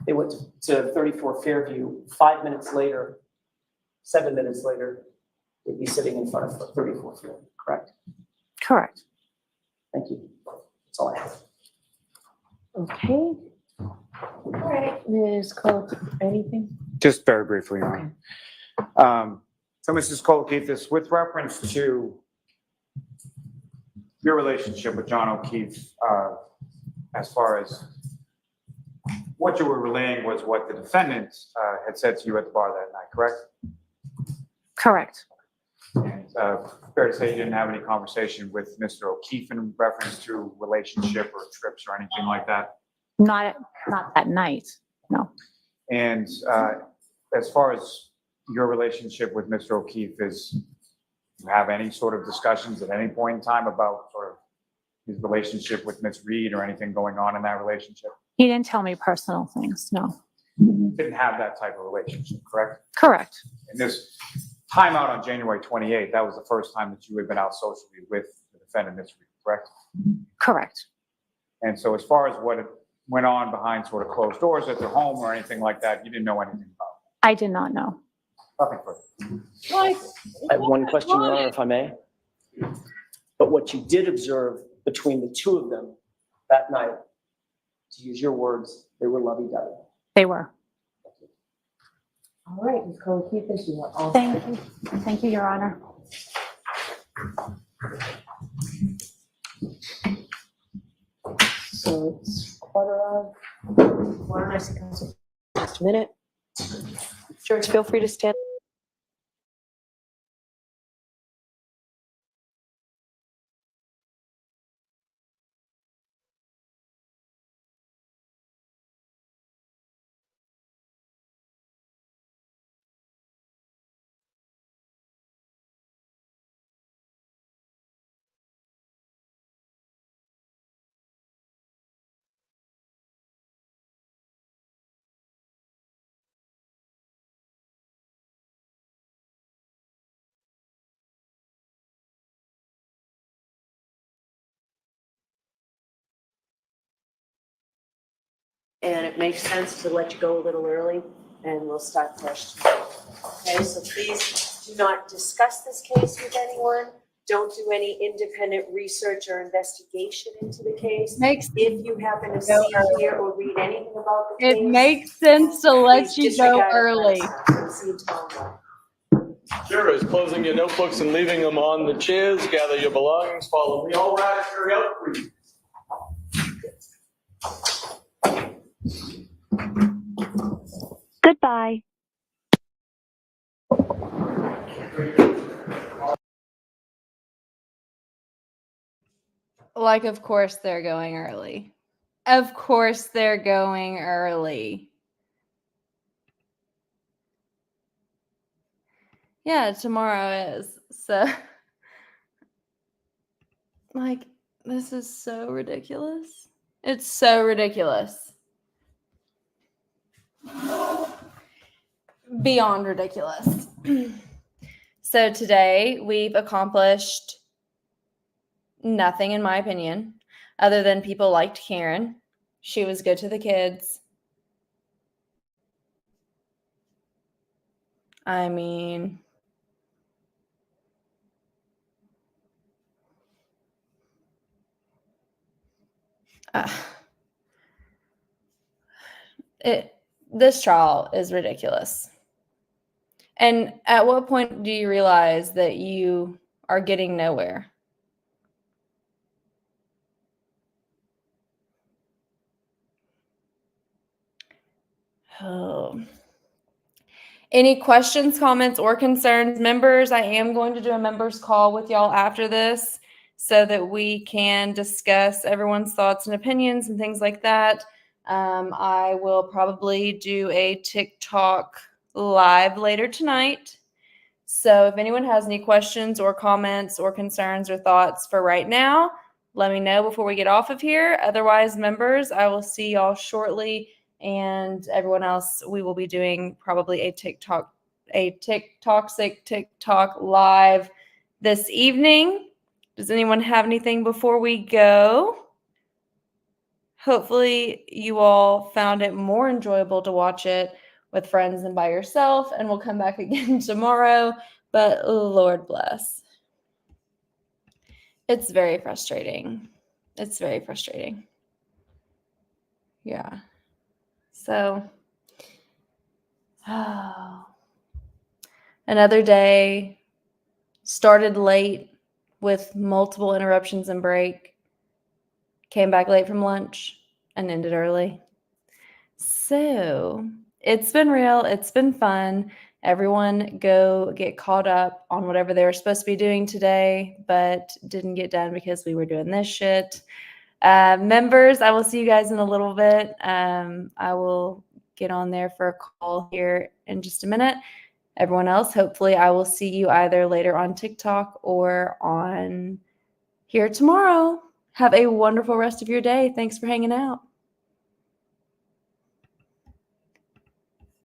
they went to 34 Fairview. 5 minutes later, 7 minutes later, they'd be sitting in front of 34 Fairview, correct? Correct. Thank you. That's all I have. Okay. All right, Ms. Cole, anything? Just very briefly, Your Honor. So Mrs. Kolokithis, with reference to your relationship with John O'Keefe, as far as what you were relaying was what the defendant had said to you at the bar that night, correct? Correct. And fair to say you didn't have any conversation with Mr. O'Keefe in reference to relationship or trips or anything like that? Not that night. No. And as far as your relationship with Mr. O'Keefe is, do you have any sort of discussions at any point in time about sort of his relationship with Ms. Reed or anything going on in that relationship? He didn't tell me personal things. No. Didn't have that type of relationship, correct? Correct. And this time out on January 28th, that was the first time that you had been out socially with the defendant, Ms. Reed, correct? Correct. And so as far as what went on behind sort of closed doors at their home or anything like that, you didn't know anything about I did not know. it? Nothing further. Like, I have one question, Your Honor, if I may. But what you did observe between the two of them that night, to use your words, they were lovey-dovey. They were. All right, Ms. Cole, keep this, you are all. Thank you. Thank you, Your Honor. So it's quarter I see counsel. Just a minute. George, feel free to stand. And it makes sense to let you go a little early, and we'll start fresh tomorrow. Okay, so please do not discuss this case with anyone. don't do any independent research or investigation into the case. Makes If you happen to Go see, hear, or read anything about the case. It makes sense to let please you go disregard it. early. We'll see you tomorrow. Sure, is closing your notebooks and leaving them on the chairs. Gather your belongings. Follow me. All rise. Carry out, please. Goodbye. Like, of course they're going early. Of course they're going early. Yeah, tomorrow is. So, like, this is so ridiculous. It's so ridiculous. Beyond ridiculous. So today we've accomplished nothing, in my opinion, other than people liked Karen. She was good to the kids. I mean, this trial is ridiculous. And at what point do you realize that you are getting nowhere? Oh. Any questions, comments, or concerns? Members, I am going to do a members call with y'all after this so that we can discuss everyone's thoughts and opinions and things like that. I will probably do a TikTok live later tonight. So if anyone has any questions or comments or concerns or thoughts for right now, let me know before we get off of here. Otherwise, members, I will see y'all shortly. And everyone else, we will be doing probably a TikTok live this evening. Does anyone have anything before we go? Hopefully you all found it more enjoyable to watch it with friends than by yourself, and we'll come back again tomorrow, but Lord bless. It's very frustrating. It's very frustrating. Yeah. So, another day, started late with multiple interruptions and break, came back late from lunch, and ended early. So, it's been real. It's been fun. Everyone go get caught up on whatever they were supposed to be doing today, but didn't get done because we were doing this shit. Members, I will see you guys in a little bit. I will get on there for a call here in just a minute. Everyone else, hopefully I will see you either later on TikTok or on here tomorrow. Have a wonderful rest of your day. Thanks for hanging out.